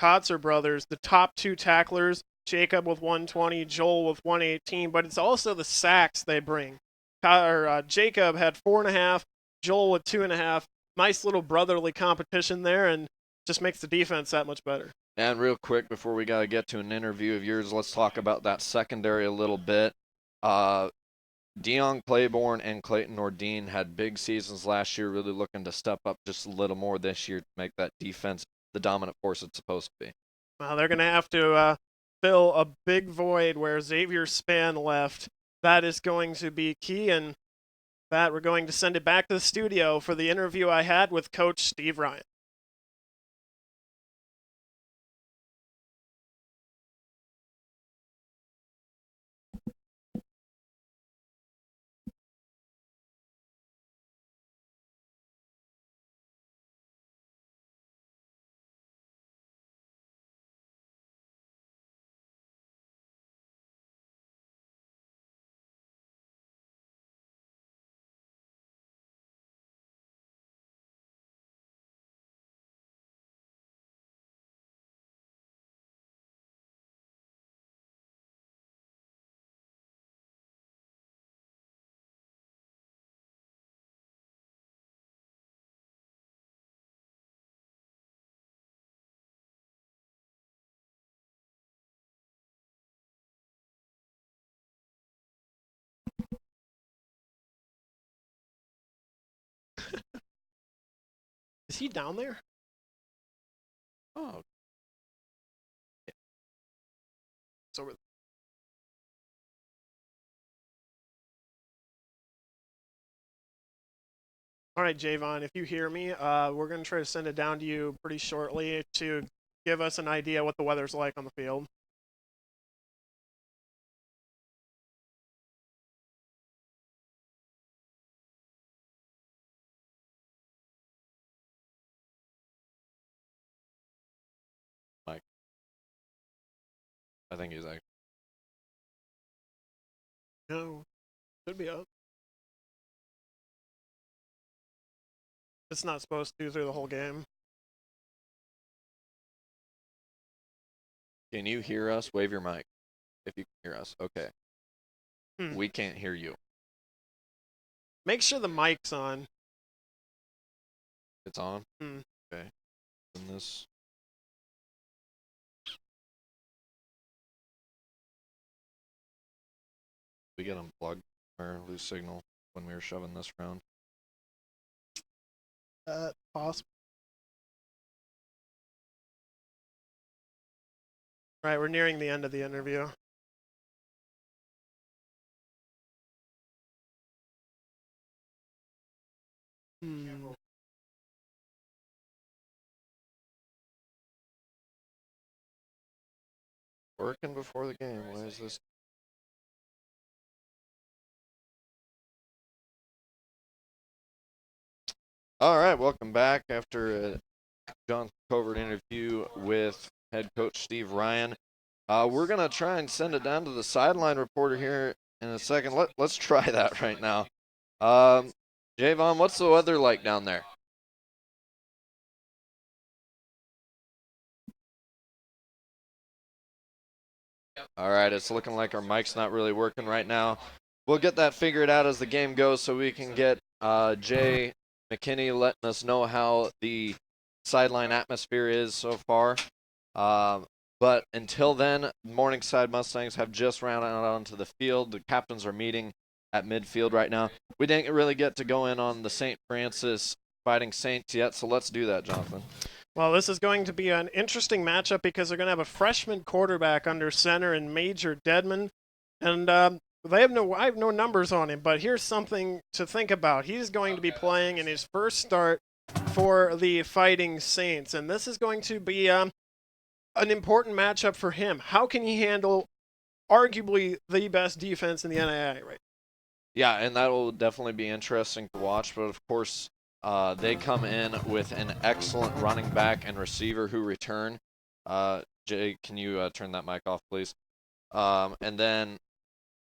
Kotzer brothers, the top two tacklers, Jacob with 120, Joel with 118, but it's also the sacks they bring. Jacob had 4.5, Joel with 2.5. Nice little brotherly competition there, and just makes the defense that much better. And real quick, before we got to get to an interview of yours, let's talk about that secondary a little bit. Dion Claiborne and Clayton Nordine had big seasons last year, really looking to step up just a little more this year to make that defense the dominant force it's supposed to be. Well, they're going to have to fill a big void where Xavier Span left. That is going to be key, and that we're going to send it back to the studio for the interview I had with Coach Steve Ryan. Is he down there? Oh, It's over. All right, Javon, if you hear me, we're going to try to send it down to you pretty shortly to give us an idea what the weather's like on the field. Mike. I think he's actually. No, should be up. It's not supposed to through the whole game. Can you hear us? Wave your mic if you can hear us. Okay. Hmm. We can't hear you. Make sure the mic's on. It's on? Hmm. Okay. And this. We get unplugged or lose signal when we were shoving this around. Possible. All right, we're nearing the end of the interview. Hmm. Working before the game. Why is this? All right, welcome back after a John Covert interview with head coach Steve Ryan. We're gonna try and send it down to the sideline reporter here in a second. Let's try that right now. Javon, what's the weather like down there? All right, it's looking like our mic's not really working right now. We'll get that figured out as the game goes so we can get Jay McKinney letting us know how the sideline atmosphere is so far. But until then, Morningside Mustangs have just rounded out onto the field. The captains are meeting at midfield right now. We didn't really get to go in on the St. Francis Fighting Saints yet, so let's do that, Jonathan. Well, this is going to be an interesting matchup because they're going to have a freshman quarterback under center in Major Deadman, and I have no numbers on him, but here's something to think about. He's going to be playing in his first start for the Fighting Saints, and this is going to be an important matchup for him. How can he handle arguably the best defense in the NAIA right? Yeah, and that will definitely be interesting to watch. But of course, they come in with an excellent running back and receiver who return. Jay, can you turn that mic off, please? And then,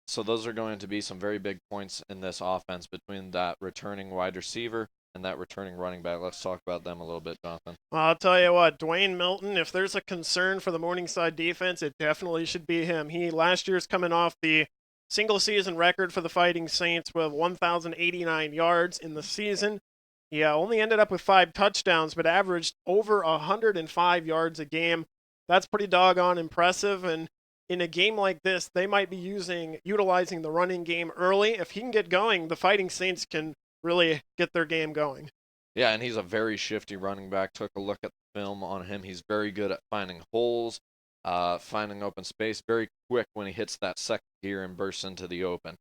so those are going to be some very big points in this offense between that returning wide receiver and that returning running back. Let's talk about them a little bit, Jonathan. Well, I'll tell you what, Dwayne Milton, if there's a concern for the Morningside defense, it definitely should be him. He last year's coming off the single season record for the Fighting Saints with 1,089 yards in the season. He only ended up with 5 touchdowns, but averaged over 105 yards a game. That's pretty doggone impressive. And in a game like this, they might be utilizing the running game early. If he can get going, the Fighting Saints can really get their game going. Yeah, and he's a very shifty running back. Took a look at the film on him. He's very good at finding holes, finding open space. Very quick when he hits that second gear and bursts into the open.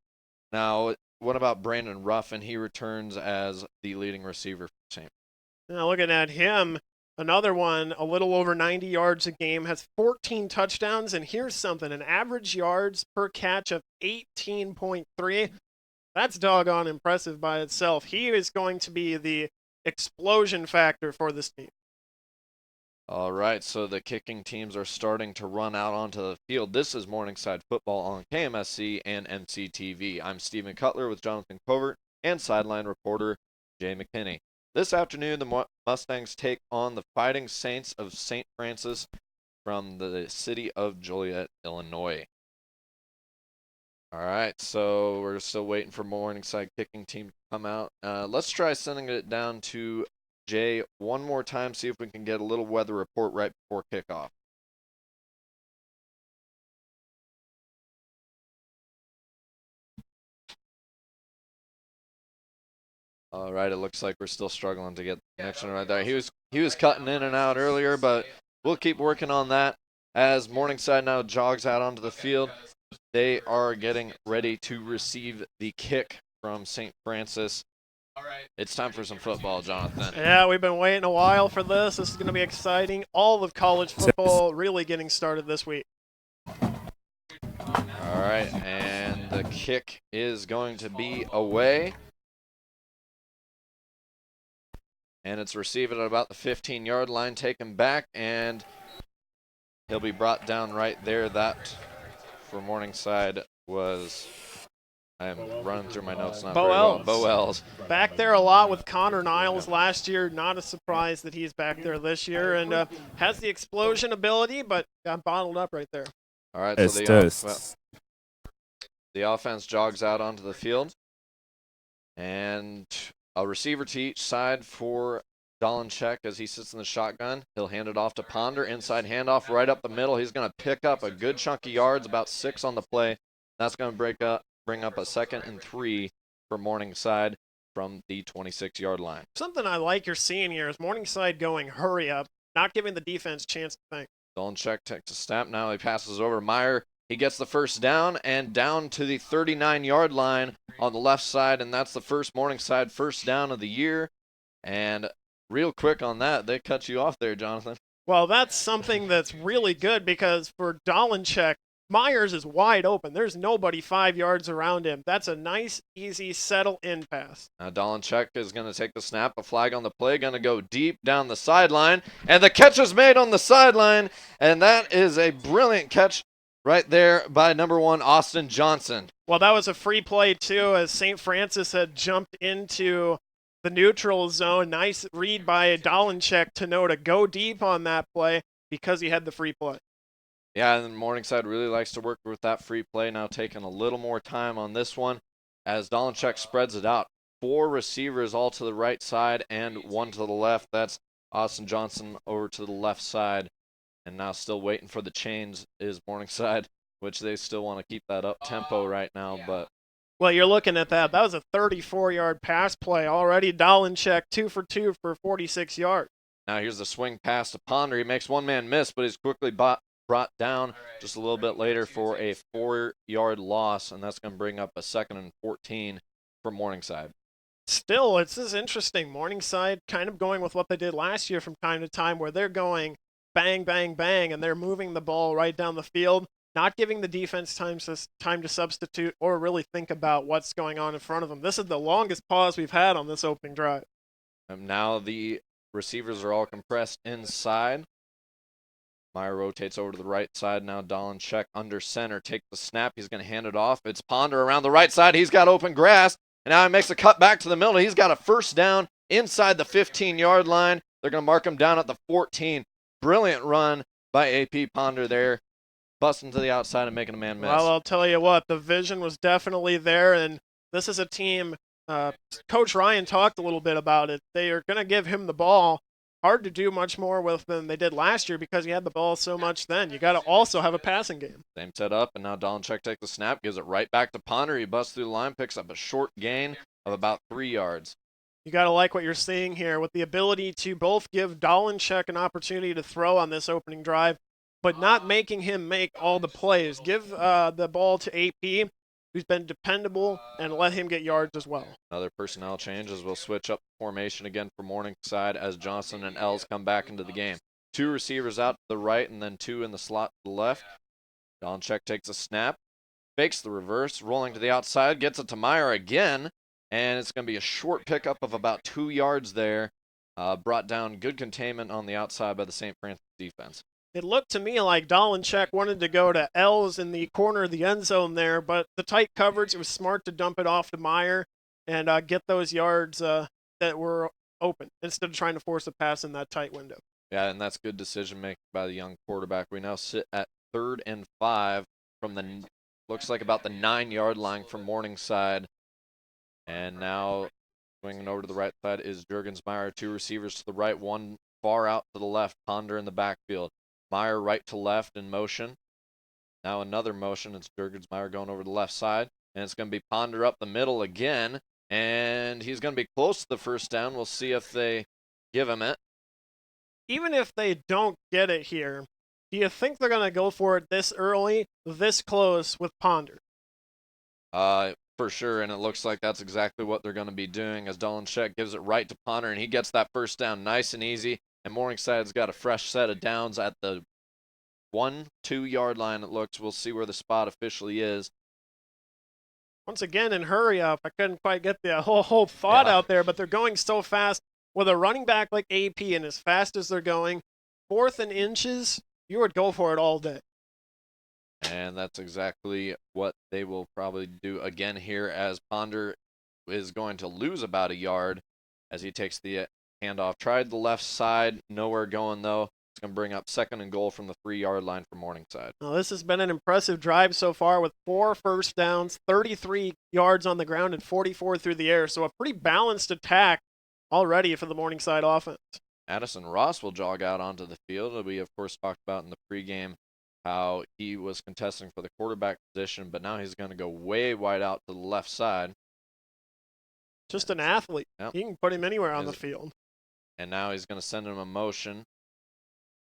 Now, what about Brandon Ruffin? He returns as the leading receiver for St. Now, looking at him, another one, a little over 90 yards a game, has 14 touchdowns, and here's something, an average yards per catch of 18.3. That's doggone impressive by itself. He is going to be the explosion factor for this team. All right, so the kicking teams are starting to run out onto the field. This is Morningside Football on KMSC and MCTV. I'm Stephen Cutler with Jonathan Covert and sideline reporter Jay McKinney. This afternoon, the Mustangs take on the Fighting Saints of St. Francis from the city of Joliet, Illinois. All right, so we're still waiting for Morningside kicking team to come out. Let's try sending it down to Jay one more time, see if we can get a little weather report right before kickoff. All right, it looks like we're still struggling to get the connection right there. He was cutting in and out earlier, but we'll keep working on that. As Morningside now jogs out onto the field, they are getting ready to receive the kick from St. Francis. All right. It's time for some football, Jonathan. Yeah, we've been waiting a while for this. This is going to be exciting. All of college football really getting started this week. All right, and the kick is going to be away. And it's received at about the 15-yard line, taken back, and he'll be brought down right there. That, for Morningside, was... I'm running through my notes not very well. Bo Ells. Back there a lot with Connor Niles last year. Not a surprise that he's back there this year, and has the explosion ability, but got bottled up right there. All right, so the offense jogs out onto the field, and a receiver to each side for Dolanchek as he sits in the shotgun. He'll hand it off to Ponder. Inside handoff right up the middle. He's going to pick up a good chunk of yards, about 6 on the play. That's going to bring up a 2nd and 3 for Morningside from the 26-yard line. Something I like you're seeing here is Morningside going hurry up, not giving the defense a chance to think. Dolanchek takes a snap. Now he passes over to Meyer. He gets the first down and down to the 39-yard line on the left side, and that's the first Morningside first down of the year. And real quick on that, they cut you off there, Jonathan. Well, that's something that's really good because for Dolanchek, Myers is wide open. There's nobody 5 yards around him. That's a nice, easy, settle-in pass. Now Dolanchek is going to take the snap. A flag on the play. Going to go deep down the sideline. And the catch is made on the sideline. And that is a brilliant catch right there by number 1, Austin Johnson. Well, that was a free play, too, as St. Francis had jumped into the neutral zone. Nice read by Dolanchek to know to go deep on that play because he had the free play. Yeah, and Morningside really likes to work with that free play. Now taking a little more time on this one as Dolanchek spreads it out. 4 receivers all to the right side and 1 to the left. That's Austin Johnson over to the left side. And now still waiting for the chains is Morningside, which they still want to keep that up tempo right now. But well, you're looking at that. That was a 34-yard pass play already. Dolanchek 2 for 2 for 46 yards. Now here's the swing pass to Ponder. He makes one man miss, but he's quickly brought down just a little bit later for a 4-yard loss, and that's going to bring up a 2nd and 14 for Morningside. Still, this is interesting. Morningside kind of going with what they did last year from time to time, where they're going bang, bang, bang, and they're moving the ball right down the field, not giving the defense time to substitute or really think about what's going on in front of them. This is the longest pause we've had on this opening drive. And now the receivers are all compressed inside. Meyer rotates over to the right side. Now Dolanchek under center. Takes the snap. He's going to hand it off. It's Ponder around the right side. He's got open grass. And now he makes a cut back to the middle. He's got a first down inside the 15-yard line. They're going to mark him down at the 14. Brilliant run by AP Ponder there, busting to the outside and making a man miss. Well, I'll tell you what, the vision was definitely there, and this is a team, Coach Ryan talked a little bit about it. They are going to give him the ball. Hard to do much more with than they did last year because he had the ball so much then. You got to also have a passing game. Same setup, and now Dolanchek takes the snap, gives it right back to Ponder. He busts through the line, picks up a short gain of about 3 yards. You got to like what you're seeing here with the ability to both give Dolanchek an opportunity to throw on this opening drive, but not making him make all the plays. Give the ball to AP, who's been dependable, and let him get yards as well. Another personnel change as we'll switch up the formation again for Morningside as Johnson and Els come back into the game. 2 receivers out to the right and then 2 in the slot to the left. Dolanchek takes a snap, fakes the reverse, rolling to the outside, gets it to Meyer again, and it's going to be a short pickup of about 2 yards there. Brought down good containment on the outside by the St. Francis defense. It looked to me like Dolanchek wanted to go to Els in the corner of the end zone there, but the tight coverage, it was smart to dump it off to Meyer and get those yards that were open instead of trying to force a pass in that tight window. Yeah, and that's good decision making by the young quarterback. We now sit at 3rd and 5 from the, looks like about the 9-yard line from Morningside. And now swinging over to the right side is Juergensmeyer. 2 receivers to the right, 1 far out to the left, Ponder in the backfield. Meyer right to left in motion. Now another motion. It's Juergensmeyer going over to the left side. And it's going to be Ponder up the middle again. And he's going to be close to the first down. We'll see if they give him it. Even if they don't get it here, do you think they're going to go for it this early, this close with Ponder? For sure, and it looks like that's exactly what they're going to be doing as Dolanchek gives it right to Ponder, and he gets that first down nice and easy. And Morningside's got a fresh set of downs at the 1-2 yard line, it looks. We'll see where the spot officially is. Once again, in hurry up, I couldn't quite get the whole thought out there, but they're going so fast. With a running back like AP and as fast as they're going, 4th and inches, you would go for it all day. And that's exactly what they will probably do again here as Ponder is going to lose about a yard as he takes the handoff. Tried the left side, nowhere going though. It's going to bring up 2nd and goal from the 3-yard line for Morningside. Now, this has been an impressive drive so far with 4 first downs, 33 yards on the ground, and 44 through the air. So a pretty balanced attack already for the Morningside offense. Addison Ross will jog out onto the field. We, of course, talked about in the pregame how he was contesting for the quarterback position, but now he's going to go way wide out to the left side. Just an athlete. Yep. He can put him anywhere on the field. And now he's going to send him a motion.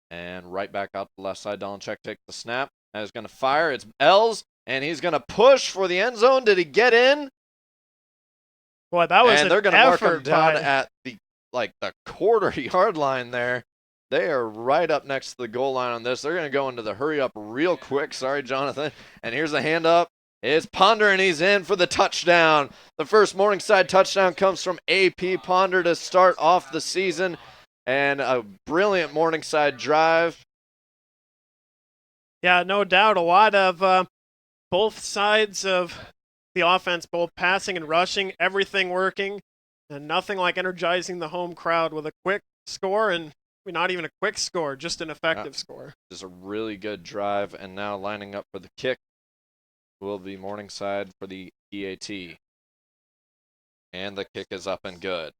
And right back out to the left side, Dolanchek takes the snap. And he's going to fire. It's Els, and he's going to push for the end zone. Did he get in? Boy, that was and they're going to mark him down at the quarter-yard line there. They are right up next to the goal line on this. They're going to go into the hurry up real quick. Sorry, Jonathan. And here's the hand up. It's Ponder, and he's in for the touchdown. The first Morningside touchdown comes from AP Ponder to start off the season. And a brilliant Morningside drive. Yeah, no doubt. A lot of both sides of the offense, both passing and rushing, everything working. And nothing like energizing the home crowd with a quick score, and not even a quick score, just an effective score. Just a really good drive, and now lining up for the kick will be Morningside for the PAT. And the kick is up and good.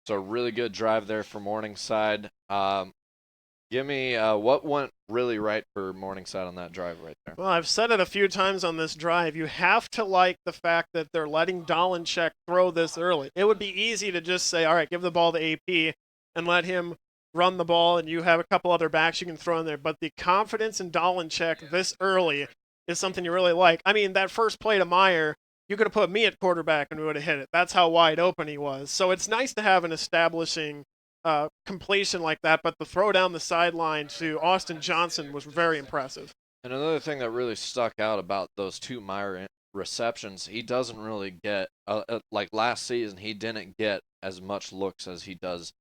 So a really good drive there for Morningside. Give me what went really right for Morningside on that drive right there. Well, I've said it a few times on this drive. You have to like the fact that they're letting Dolanchek throw this early. It would be easy to just say, all right, give the ball to AP and let him run the ball, and you have a couple other backs you can throw in there. But the confidence in Dolanchek this early is something you really like. I mean, that first play to Meyer, you could have put me at quarterback and we would have hit it. That's how wide open he was. So it's nice to have an establishing completion like that, but the throw down the sideline to Austin Johnson was very impressive. And another thing that really stuck out about those 2 Meyer receptions, he doesn't really get, like last season, he didn't get as much looks as he does,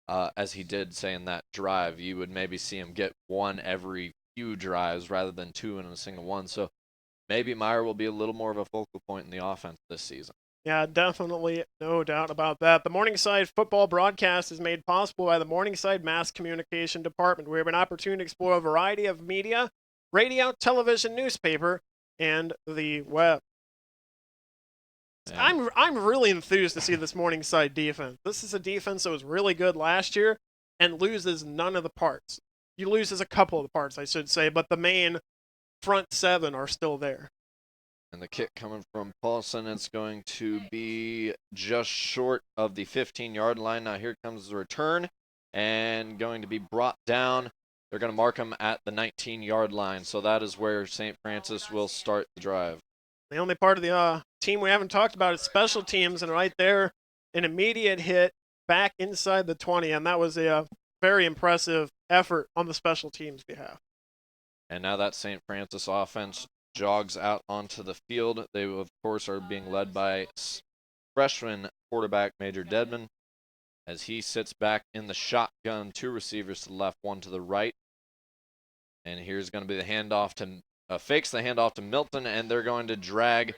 as he did, say, in that drive. You would maybe see him get 1 every few drives rather than 2 in a single one. So maybe Meyer will be a little more of a focal point in the offense this season. Yeah, definitely, no doubt about that. The Morningside football broadcast is made possible by the Morningside Mass Communication Department. We have an opportunity to explore a variety of media, radio, television, newspaper, and the web. And I'm really enthused to see this Morningside defense. This is a defense that was really good last year and loses none of the parts. You loses a couple of the parts, I should say, but the main front seven are still there. And the kick coming from Paulson, it's going to be just short of the 15-yard line. Now here comes the return and going to be brought down. They're going to mark him at the 19-yard line. So that is where St. Francis will start the drive. The only part of the team we haven't talked about is special teams, and right there, an immediate hit back inside the 20, and that was a very impressive effort on the special teams behalf. And now that St. Francis offense jogs out onto the field. They, of course, are being led by freshman quarterback Major Deadman as he sits back in the shotgun, two receivers to the left, one to the right. And here's going to be the handoff to fakes the handoff to Milton, and they're going to drag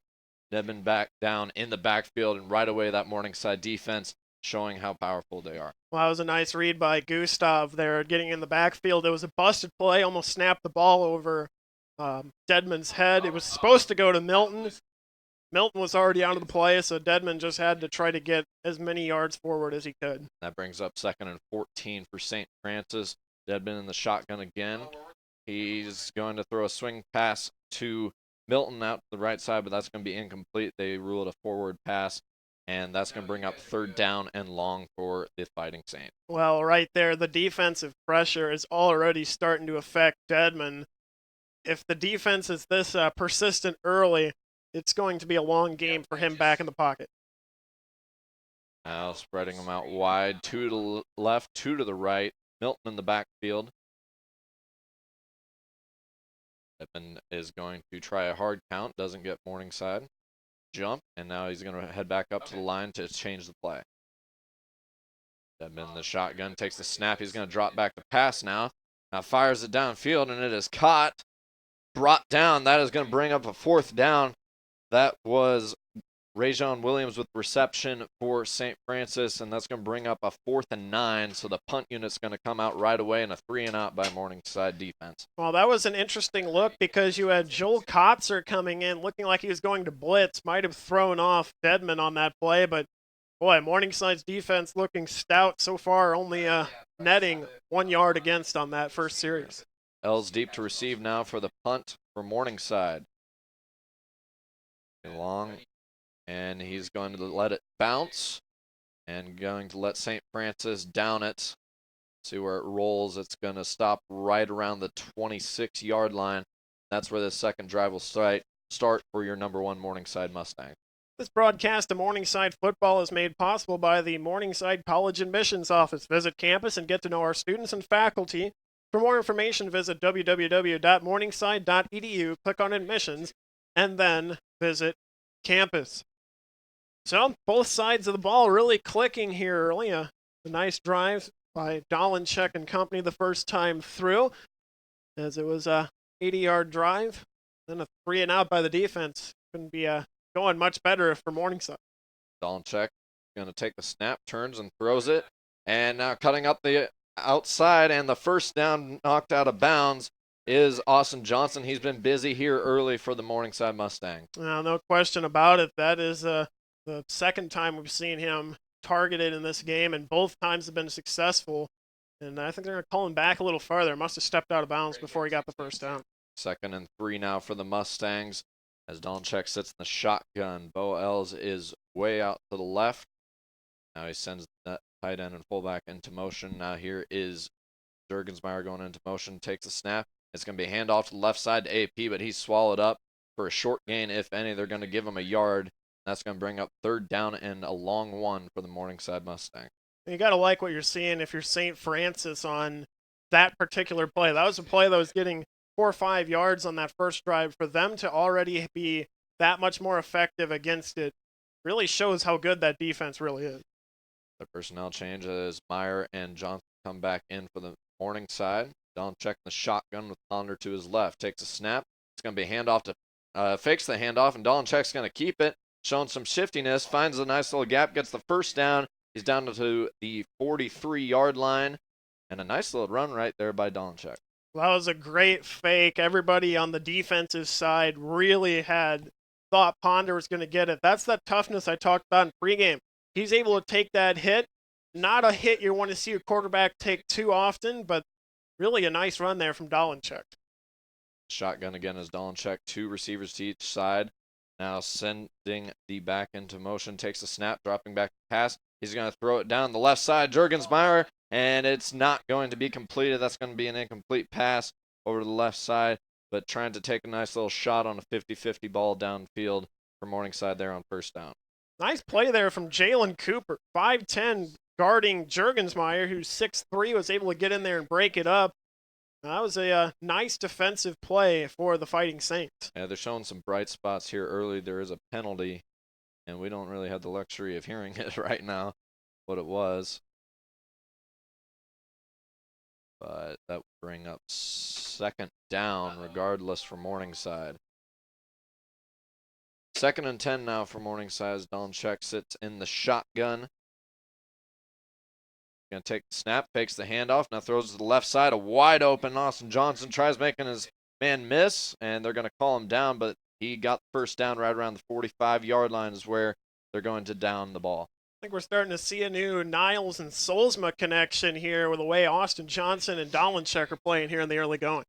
Deadman back down in the backfield, and right away that Morningside defense showing how powerful they are. Well, that was a nice read by Gustav there, getting in the backfield. It was a busted play, almost snapped the ball over Deadman's head. It was supposed to go to Milton. Milton was already out of the play, so Deadman just had to try to get as many yards forward as he could. That brings up 2nd and 14 for St. Francis. Deadman in the shotgun again. He's going to throw a swing pass to Milton out to the right side, but that's going to be incomplete. They rule it a forward pass, and that's going to bring up 3rd down and long for the Fighting Saints. Well, right there, the defensive pressure is already starting to affect Deadman. If the defense is this persistent early, it's going to be a long game for him back in the pocket. Now spreading them out wide, 2 to the left, 2 to the right. Milton in the backfield. Deadman is going to try a hard count, doesn't get Morningside. Jump, and now he's going to head back up to the line to change the play. Deadman in the shotgun takes the snap. He's going to drop back the pass now. Now fires it downfield, and it is caught, brought down. That is going to bring up a 4th down. That was Rajon Williams with reception for St. Francis, and that's going to bring up a 4th and 9. So the punt unit's going to come out right away, and a 3-and-out by Morningside defense. Well, that was an interesting look because you had Joel Kotzer coming in looking like he was going to blitz. Might have thrown off Deadman on that play, but boy, Morningside's defense looking stout so far, only netting 1 yard against on that first series. Els deep to receive now for the punt for Morningside. Long, and he's going to let it bounce and going to let St. Francis down it. See where it rolls. It's going to stop right around the 26-yard line. That's where the second drive will start for your number 1 Morningside Mustang. This broadcast of Morningside football is made possible by the Morningside College Admissions Office. Visit campus and get to know our students and faculty. For more information, visit www.morningside.edu, click on admissions, and then visit campus. So both sides of the ball really clicking here early. A nice drive by Dolinchek and company the first time through, as it was a 80-yard drive. Then a 3-and-out by the defense. Couldn't be going much better for Morningside. Dolinchek going to take the snap, turns and throws it, and now cutting up the outside, and the first down knocked out of bounds is Austin Johnson. He's been busy here early for the Morningside Mustang. No question about it. That is the second time we've seen him targeted in this game, and both times have been successful. And I think they're going to call him back a little farther. Must have stepped out of bounds before he got the first down. 2nd and 3 now for the Mustangs as Dolinchek sits in the shotgun. Bo Els is way out to the left. Now he sends that tight end and fullback into motion. Now here is Jurgensmeyer going into motion, takes a snap. It's going to be a handoff to the left side to AP, but he's swallowed up for a short gain, if any. They're going to give him a yard. That's going to bring up 3rd down and a long 1 for the Morningside Mustang. You got to like what you're seeing if you're St. Francis on that particular play. That was a play that was getting 4 or 5 yards on that first drive. For them to already be that much more effective against it really shows how good that defense really is. The personnel change as Meyer and Johnson come back in for the Morningside. Dolinchek in the shotgun with Hollander to his left. Takes a snap. It's going to be a handoff to fakes the handoff, and Dolinchek's going to keep it. showing some shiftiness, finds a nice little gap, gets the first down. He's down to the 43-yard line, and a nice little run right there by Dolanchek. That was a great fake. Everybody on the defensive side really had thought Ponder was going to get it. That's that toughness I talked about in pregame. He's able to take that hit. Not a hit you want to see a quarterback take too often, but really a nice run there from Dolanchek. Shotgun again as Dolanchek, 2 receivers to each side. Now sending the back into motion, takes a snap, dropping back to pass. He's going to throw it down the left side, Juergensmeyer, and it's not going to be completed. That's going to be an incomplete pass over to the left side, but trying to take a nice little shot on a 50-50 ball downfield for Morningside there on first down. Nice play there from Jalen Cooper, 5'10", guarding Juergensmeyer, who's 6'3", was able to get in there and break it up. That was a nice defensive play for the Fighting Saints. Yeah, they're showing some bright spots here early. There is a penalty, and we don't really have the luxury of hearing it right now, what it was. But that would bring up second down regardless for Morningside. 2nd and 10 now for Morningside as Dolanchek sits in the shotgun. Going to take the snap, fakes the handoff, now throws to the left side. A wide open Austin Johnson tries making his man miss, and they're going to call him down, but he got the first down right around the 45-yard line is where they're going to down the ball. I think we're starting to see a new Niles and Solzma connection here with the way Austin Johnson and Dolanchek are playing here in the early going.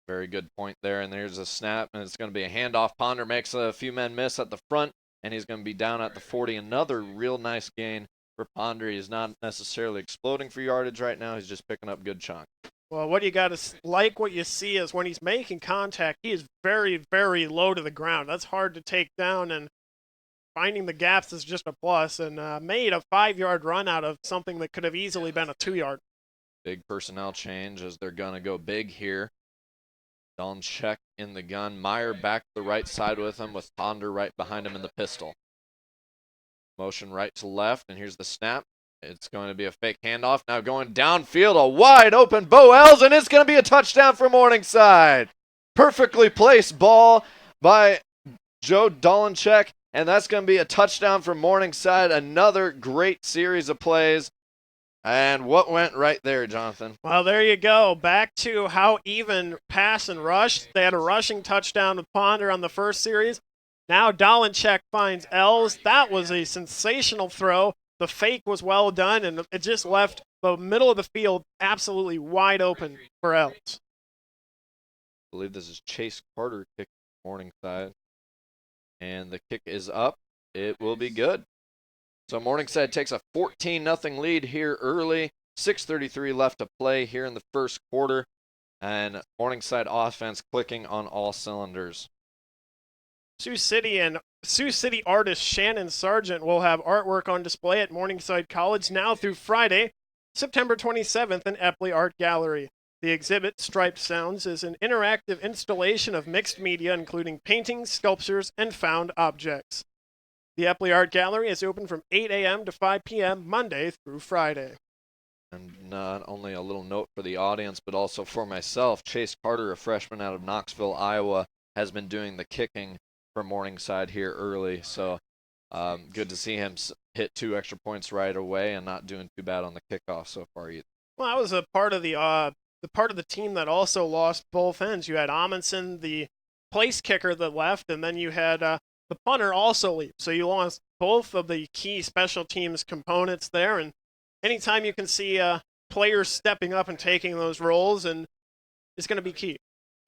Very good point there, and there's a snap, and it's going to be a handoff. Ponder makes a few men miss at the front, and he's going to be down at the 40. Another real nice gain for Ponder. He's not necessarily exploding for yardage right now. He's just picking up good chunk. Well, what you got to like what you see is when he's making contact, he is very, very low to the ground. That's hard to take down, and finding the gaps is just a plus, and made a 5-yard run out of something that could have easily been a 2-yard. Big personnel change as they're going to go big here. Dolanchek in the gun. Meyer back to the right side with him, with Ponder right behind him in the pistol. Motion right to left, and here's the snap. It's going to be a fake handoff. Now going downfield, a wide open Bo Els, and it's going to be a touchdown for Morningside. Perfectly placed ball by Joe Dolanchek, and that's going to be a touchdown for Morningside. Another great series of plays. And what went right there, Jonathan? Well, there you go. Back to how even pass and rush. They had a rushing touchdown with Ponder on the first series. Now Dolanchek finds Els. That was a sensational throw. The fake was well done, and it just left the middle of the field absolutely wide open for Els. I believe this is Chase Carter kick Morningside. And the kick is up. It will be good. So Morningside takes a 14-0 lead here early. 6:33 left to play here in the first quarter. And Morningside offense clicking on all cylinders. Sioux City artist Shannon Sargent will have artwork on display at Morningside College now through Friday, September 27th in Epley Art Gallery. The exhibit, Striped Sounds, is an interactive installation of mixed media including paintings, sculptures, and found objects. The Epley Art Gallery is open from 8 a.m. to 5 p.m. Monday through Friday. And not only a little note for the audience, but also for myself, Chase Carter, a freshman out of Knoxville, Iowa, has been doing the kicking for Morningside here early. So good to see him hit 2 extra points right away and not doing too bad on the kickoff so far either. Well, that was a part of the team that also lost both ends. You had Amundsen, the place kicker that left, and then you had the punter also leave. So you lost both of the key special teams components there. And anytime you can see players stepping up and taking those roles, and it's going to be key.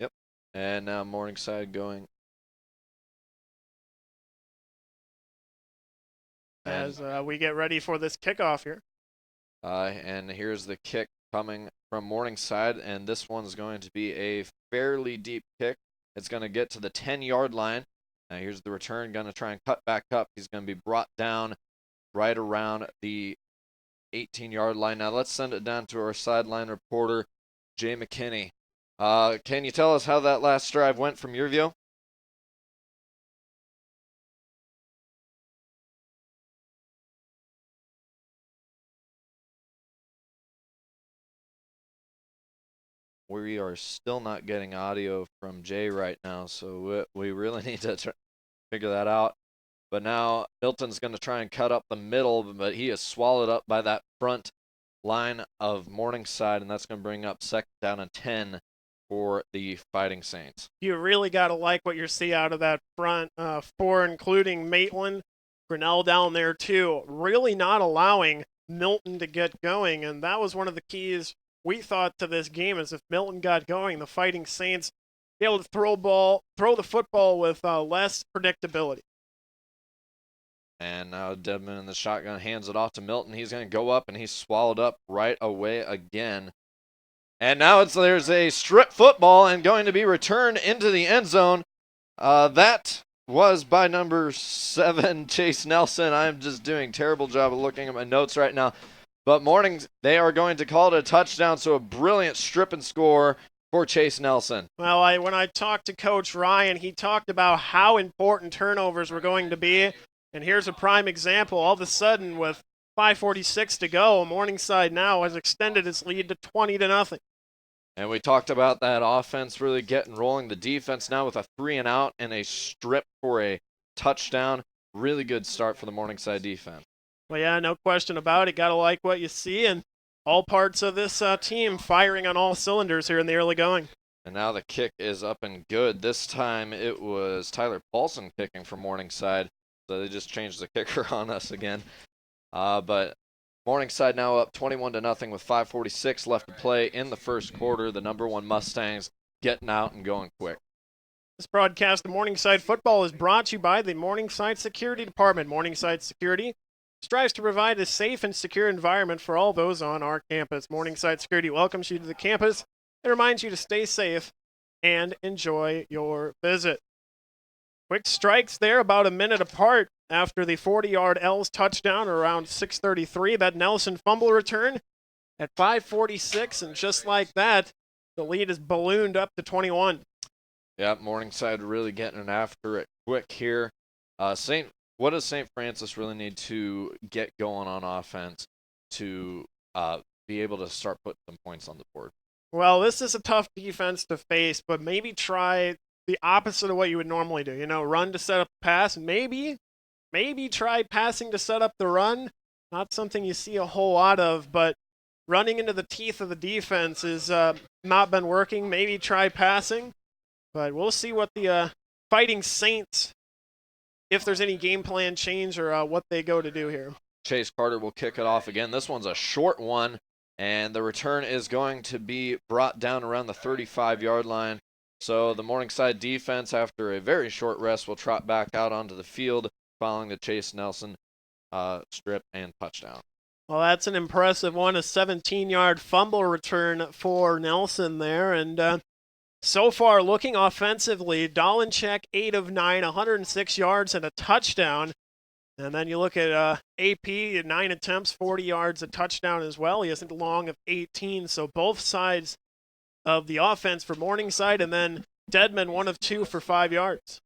Yep. And now Morningside going. As we get ready for this kickoff here. And here's the kick coming from Morningside, and this one's going to be a fairly deep kick. It's going to get to the 10-yard line. Now here's the return, going to try and cut back up. He's going to be brought down right around the 18-yard line. Now let's send it down to our sideline reporter, Jay McKinney. Can you tell us how that last drive went from your view? We are still not getting audio from Jay right now, so we really need to figure that out. But now Milton's going to try and cut up the middle, but he is swallowed up by that front line of Morningside, and that's going to bring up 2nd down and 10 for the Fighting Saints. You really got to like what you see out of that front four, including Maitland, Grinnell down there too, really not allowing Milton to get going, and that was one of the keys we thought to this game, is if Milton got going, the Fighting Saints be able to throw the football with less predictability. And now Dedman in the shotgun hands it off to Milton. He's going to go up, and he's swallowed up right away again. And now there's a strip football and going to be returned into the end zone. That was by number 7, Chase Nelson. I'm just doing a terrible job of looking at my notes right now. But they are going to call it a touchdown, so a brilliant strip and score for Chase Nelson. Well, when I talked to Coach Ryan, he talked about how important turnovers were going to be. And here's a prime example. All of a sudden, with 5:46 to go, Morningside now has extended its lead to 20-0. And we talked about that offense really getting rolling. The defense now with a 3-and-out and a strip for a touchdown. Really good start for the Morningside defense. Well, yeah, no question about it. Got to like what you see, and all parts of this team firing on all cylinders here in the early going. And now the kick is up and good. This time it was Tyler Paulson kicking for Morningside. So they just changed the kicker on us again. But Morningside now up 21-0 with 5:46 left to play in the first quarter. The number 1 Mustangs getting out and going quick. This broadcast of Morningside football is brought to you by the Morningside Security Department. Morningside Security strives to provide a safe and secure environment for all those on our campus. Morningside Security welcomes you to the campus and reminds you to stay safe and enjoy your visit. Quick strikes there, about a minute apart after the 40-yard Els touchdown around 6:33. That Nelson fumble return at 5:46, and just like that, the lead is ballooned up to 21. Yeah, Morningside really getting after it quick here. What does St. Francis really need to get going on offense to be able to start putting some points on the board? Well, this is a tough defense to face, but maybe try the opposite of what you would normally do. Run to set up the pass, and maybe try passing to set up the run. Not something you see a whole lot of, but running into the teeth of the defense has not been working. Maybe try passing, but we'll see what the Fighting Saints, if there's any game plan change or what they go to do here. Chase Carter will kick it off again. This one's a short one, and the return is going to be brought down around the 35-yard line. So the Morningside defense, after a very short rest, will trot back out onto the field following the Chase Nelson strip and touchdown. Well, that's an impressive one, a 17-yard fumble return for Nelson there. And so far, looking offensively, Dolencheck, 8 of 9, 106 yards and a touchdown. And then you look at AP, 9 attempts, 40 yards, a touchdown as well. He has a long of 18, so both sides of the offense for Morningside, and then Dedman, 1 of 2 for 5 yards.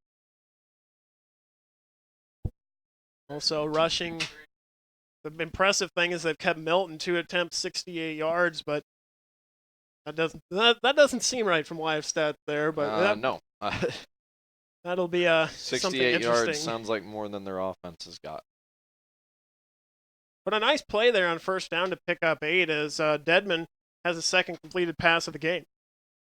Also rushing, the impressive thing is they've kept Milton 2 attempts, 68 yards, but that doesn't seem right from live stats there. But no, that'll be 68 yards sounds like more than their offense has got. But a nice play there on first down to pick up 8 as Dedman has a second completed pass of the game.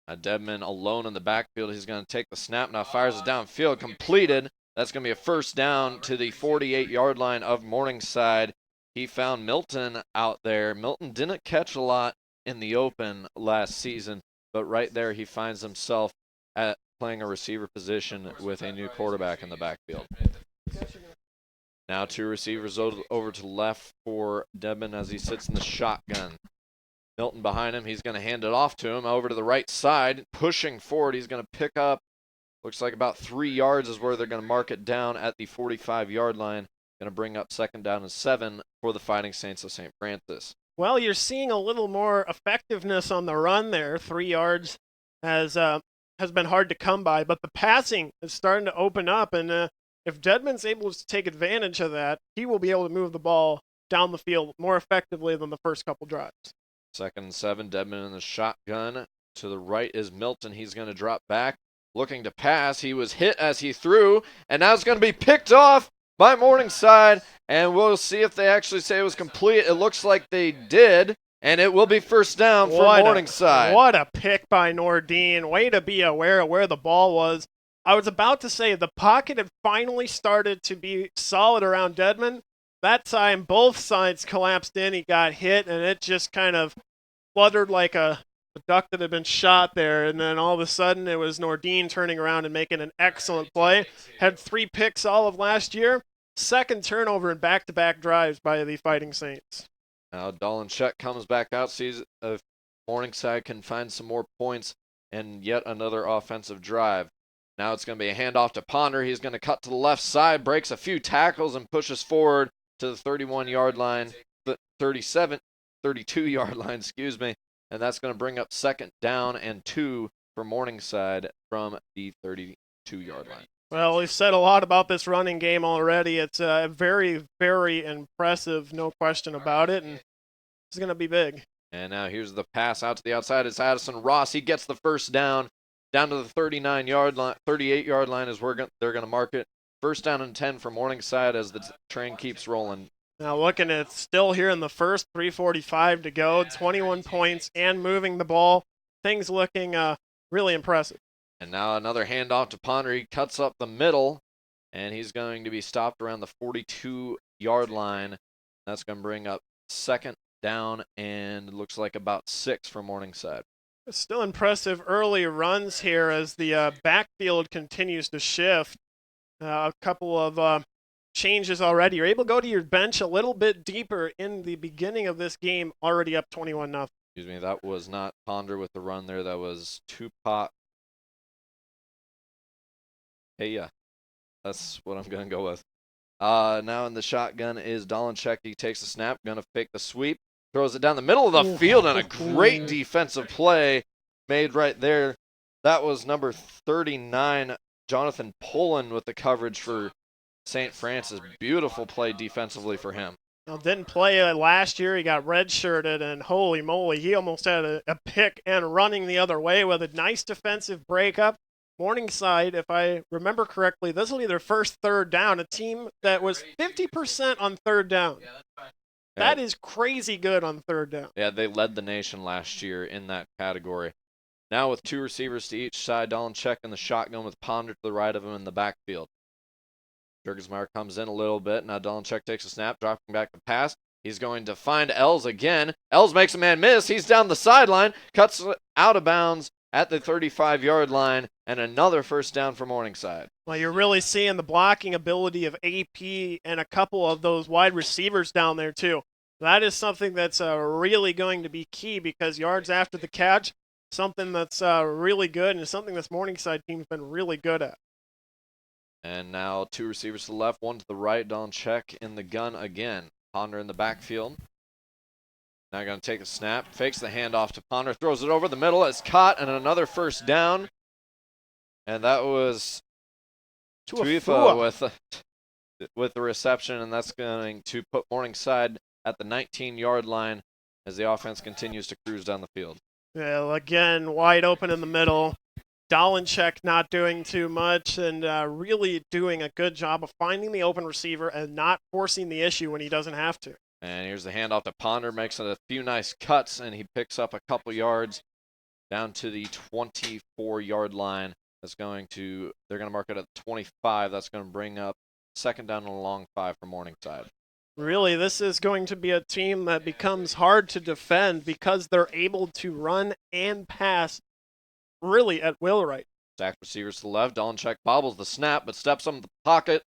Dedman alone in the backfield. He's going to take the snap now, fires it downfield, completed. That's going to be a first down to the 48-yard line of Morningside. He found Milton out there. Milton didn't catch a lot in the open last season, but right there he finds himself at playing a receiver position with a new quarterback in the backfield. Now 2 receivers over to the left for Dedman as he sits in the shotgun. Milton behind him. He's going to hand it off to him over to the right side, pushing forward. He's going to pick up, looks like about 3 yards is where they're going to mark it down at the 45-yard line. Going to bring up 2nd down and 7 for the Fighting Saints of St. Francis. Well, you're seeing a little more effectiveness on the run there. 3 yards has been hard to come by, but the passing is starting to open up, and if Dedman's able to take advantage of that, he will be able to move the ball down the field more effectively than the first couple drives. 2nd and 7, Dedman in the shotgun. To the right is Milton. He's going to drop back, looking to pass. He was hit as he threw, and now it's going to be picked off by Morningside, and we'll see if they actually say it was complete. It looks like they did, and it will be first down for Morningside. What a pick by Nordine. Way to be aware of where the ball was. I was about to say the pocket had finally started to be solid around Dedmon. That time, both sides collapsed in. He got hit, and it just kind of fluttered like a duck that had been shot there. And then all of a sudden, it was Nordine turning around and making an excellent play. Had 3 picks all of last year. Second turnover in back-to-back drives by the Fighting Saints. Now Dolanchek comes back out, sees if Morningside can find some more points and yet another offensive drive. Now it's going to be a handoff to Ponder. He's going to cut to the left side, breaks a few tackles, and pushes forward to the 31-yard line, 32-yard line, excuse me. And that's going to bring up second down and 2 for Morningside from the 32-yard line. Well, we've said a lot about this running game already. It's very, very impressive, no question about it, and it's going to be big. And now here's the pass out to the outside. It's Addison Ross. He gets the first down to the 39-yard line, 38-yard line is where they're going to mark it. First down and 10 for Morningside as the train keeps rolling. Now looking at still here in the first, 3:45 to go, 21 points and moving the ball. Things looking really impressive. And now another handoff to Ponder. He cuts up the middle, and he's going to be stopped around the 42-yard line. That's going to bring up second down and looks like about 6 for Morningside. Still impressive early runs here as the backfield continues to shift. A couple of changes already. You're able to go to your bench a little bit deeper in the beginning of this game, already up 21-0. Excuse me, that was not Ponder with the run there. That was Tupac. Hey, yeah, that's what I'm going to go with. Now in the shotgun is Dolanchek. He takes the snap, going to fake the sweep, throws it down the middle of the field, and a great defensive play made right there. That was number 39, Jonathan Pullen, with the coverage for St. Francis. Beautiful play defensively for him. Now, didn't play last year. He got redshirted, and holy moly, he almost had a pick and running the other way with a nice defensive breakup. Morningside, if I remember correctly, this will be their first third down, a team that was 50% on third down. Yeah, that's fine. That is crazy good on third down. Yeah, they led the nation last year in that category. Now with 2 receivers to each side, Dolanchek in the shotgun with Ponder to the right of him in the backfield. Jurgensmeyer comes in a little bit. Now Dolanchek takes a snap, dropping back the pass. He's going to find Els again. Els makes a man miss. He's down the sideline, cuts out of bounds at the 35-yard line, and another first down for Morningside. Well, you're really seeing the blocking ability of AP and a couple of those wide receivers down there, too. That is something that's really going to be key because yards after the catch, something that's really good and something this Morningside team's been really good at. And now 2 receivers to the left, 1 to the right. Dolanchek in the gun again. Ponder in the backfield. Now going to take a snap, fakes the handoff to Ponder, throws it over the middle. It's caught, and another first down. And that was Tuifa with the reception, and that's going to put Morningside at the 19-yard line as the offense continues to cruise down the field. Well, again, wide open in the middle. Dolanchek not doing too much and really doing a good job of finding the open receiver and not forcing the issue when he doesn't have to. And here's the handoff to Ponder, makes a few nice cuts, and he picks up a couple yards down to the 24-yard line. They're going to mark it at 25. That's going to bring up second down and a long 5 for Morningside. Really, this is going to be a team that becomes hard to defend because they're able to run and pass really at will right. Stacked receivers to the left. Dolanchek bobbles the snap, but steps on the pocket,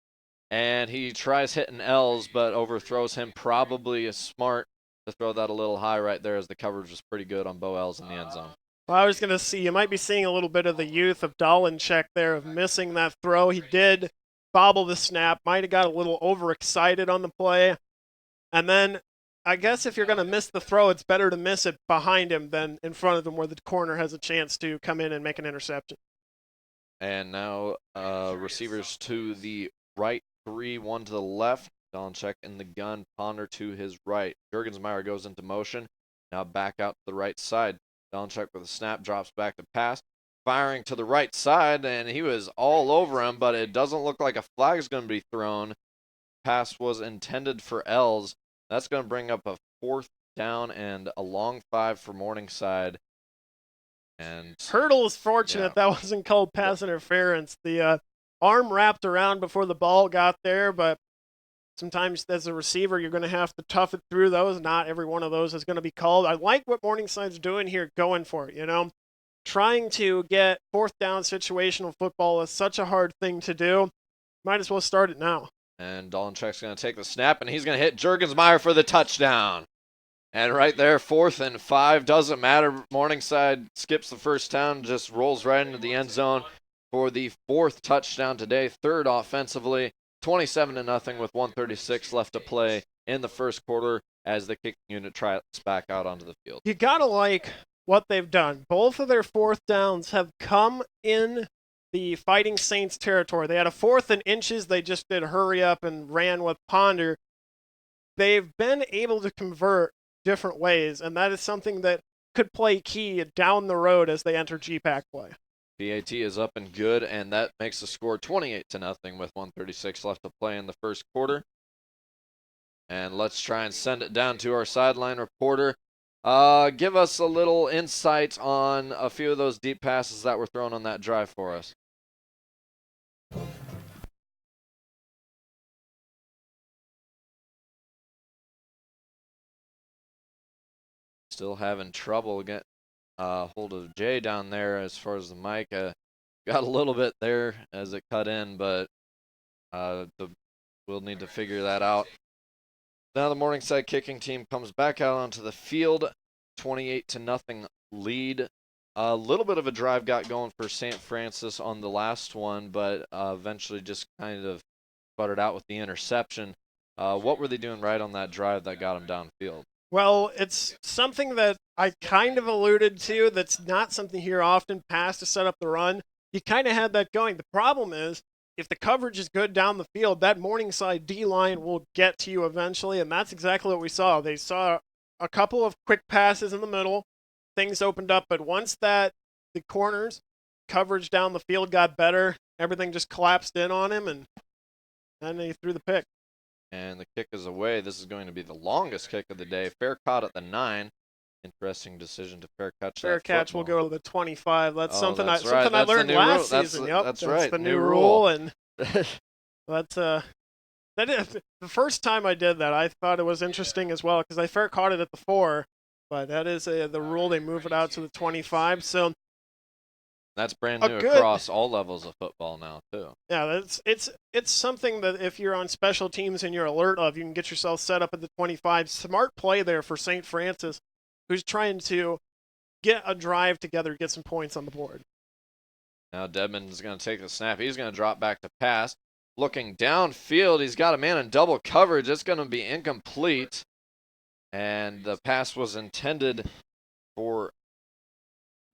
and he tries hitting Els, but overthrows him. Probably is smart to throw that a little high right there as the coverage was pretty good on Bo Els in the end zone. Well, I was going to see, you might be seeing a little bit of the youth of Dolanchek there of missing that throw. He did bobble the snap, might have got a little overexcited on the play. And then I guess if you're going to miss the throw, it's better to miss it behind him than in front of him where the corner has a chance to come in and make an interception. And now receivers to the right, 3, 1 to the left. Dolanchek in the gun, Ponder to his right. Jurgensmeyer goes into motion. Now back out to the right side. Dolanchek with a snap, drops back to pass. Firing to the right side, and he was all over him, but it doesn't look like a flag is going to be thrown. pass was intended for Els. That's going to bring up a 4th down and a long 5 for Morningside. And Hurdle is fortunate that wasn't called pass interference. The arm wrapped around before the ball got there, but sometimes as a receiver, you're going to have to tough it through those. Not every one of those is going to be called. I like what Morningside's doing here, going for it, Trying to get 4th down situational football is such a hard thing to do. Might as well start it now. And Dolanchek's going to take the snap, and he's going to hit Juergensmeyer for the touchdown. And right there, 4th and 5, doesn't matter. Morningside skips the first down, just rolls right into the end zone for the 4th touchdown today, 3rd offensively, 27-0 with 1:36 left to play in the first quarter as the kicking unit tries back out onto the field. You got to like what they've done. Both of their 4th downs have come in the Fighting Saints territory. They had a 4th and inches. They just did hurry up and ran with Ponder. They've been able to convert different ways, and that is something that could play key down the road as they enter GPAC play. PAT is up and good, and that makes the score 28-0 with 1:36 left to play in the first quarter. And let's try and send it down to our sideline reporter. Give us a little insight on a few of those deep passes that were thrown on that drive for us. Still having trouble getting hold of Jay down there as far as the mic. Got a little bit there as it cut in, but we'll need to figure that out. Now the Morningside kicking team comes back out onto the field, 28-0 lead. A little bit of a drive got going for St. Francis on the last one, but eventually just kind of sputtered out with the interception. What were they doing right on that drive that got them downfield? Well, it's something that I kind of alluded to that's not something here often, pass to set up the run. You kind of had that going. The problem is, if the coverage is good down the field, that Morningside D-line will get to you eventually, and that's exactly what we saw. They saw a couple of quick passes in the middle. Things opened up, but once the corners, coverage down the field got better, everything just collapsed in on him, and then he threw the pick. And the kick is away. This is going to be the longest kick of the day. Fair caught at the 9. Interesting decision to fair catch. Fair catch will go to the 25. That's something I that's learned last season. That's right. The new rule, and that's that is the first time I did that. I thought it was interesting as well because I fair caught it at the 4, but that is the rule. They move it out to the 25. So that's brand new across all levels of football now too. Yeah, it's something that if you're on special teams and you're alert of, you can get yourself set up at the 25. Smart play there for St. Francis, who's trying to get a drive together, get some points on the board. Now Dedman's going to take the snap. He's going to drop back to pass. Looking downfield, he's got a man in double coverage. It's going to be incomplete. And the pass was intended for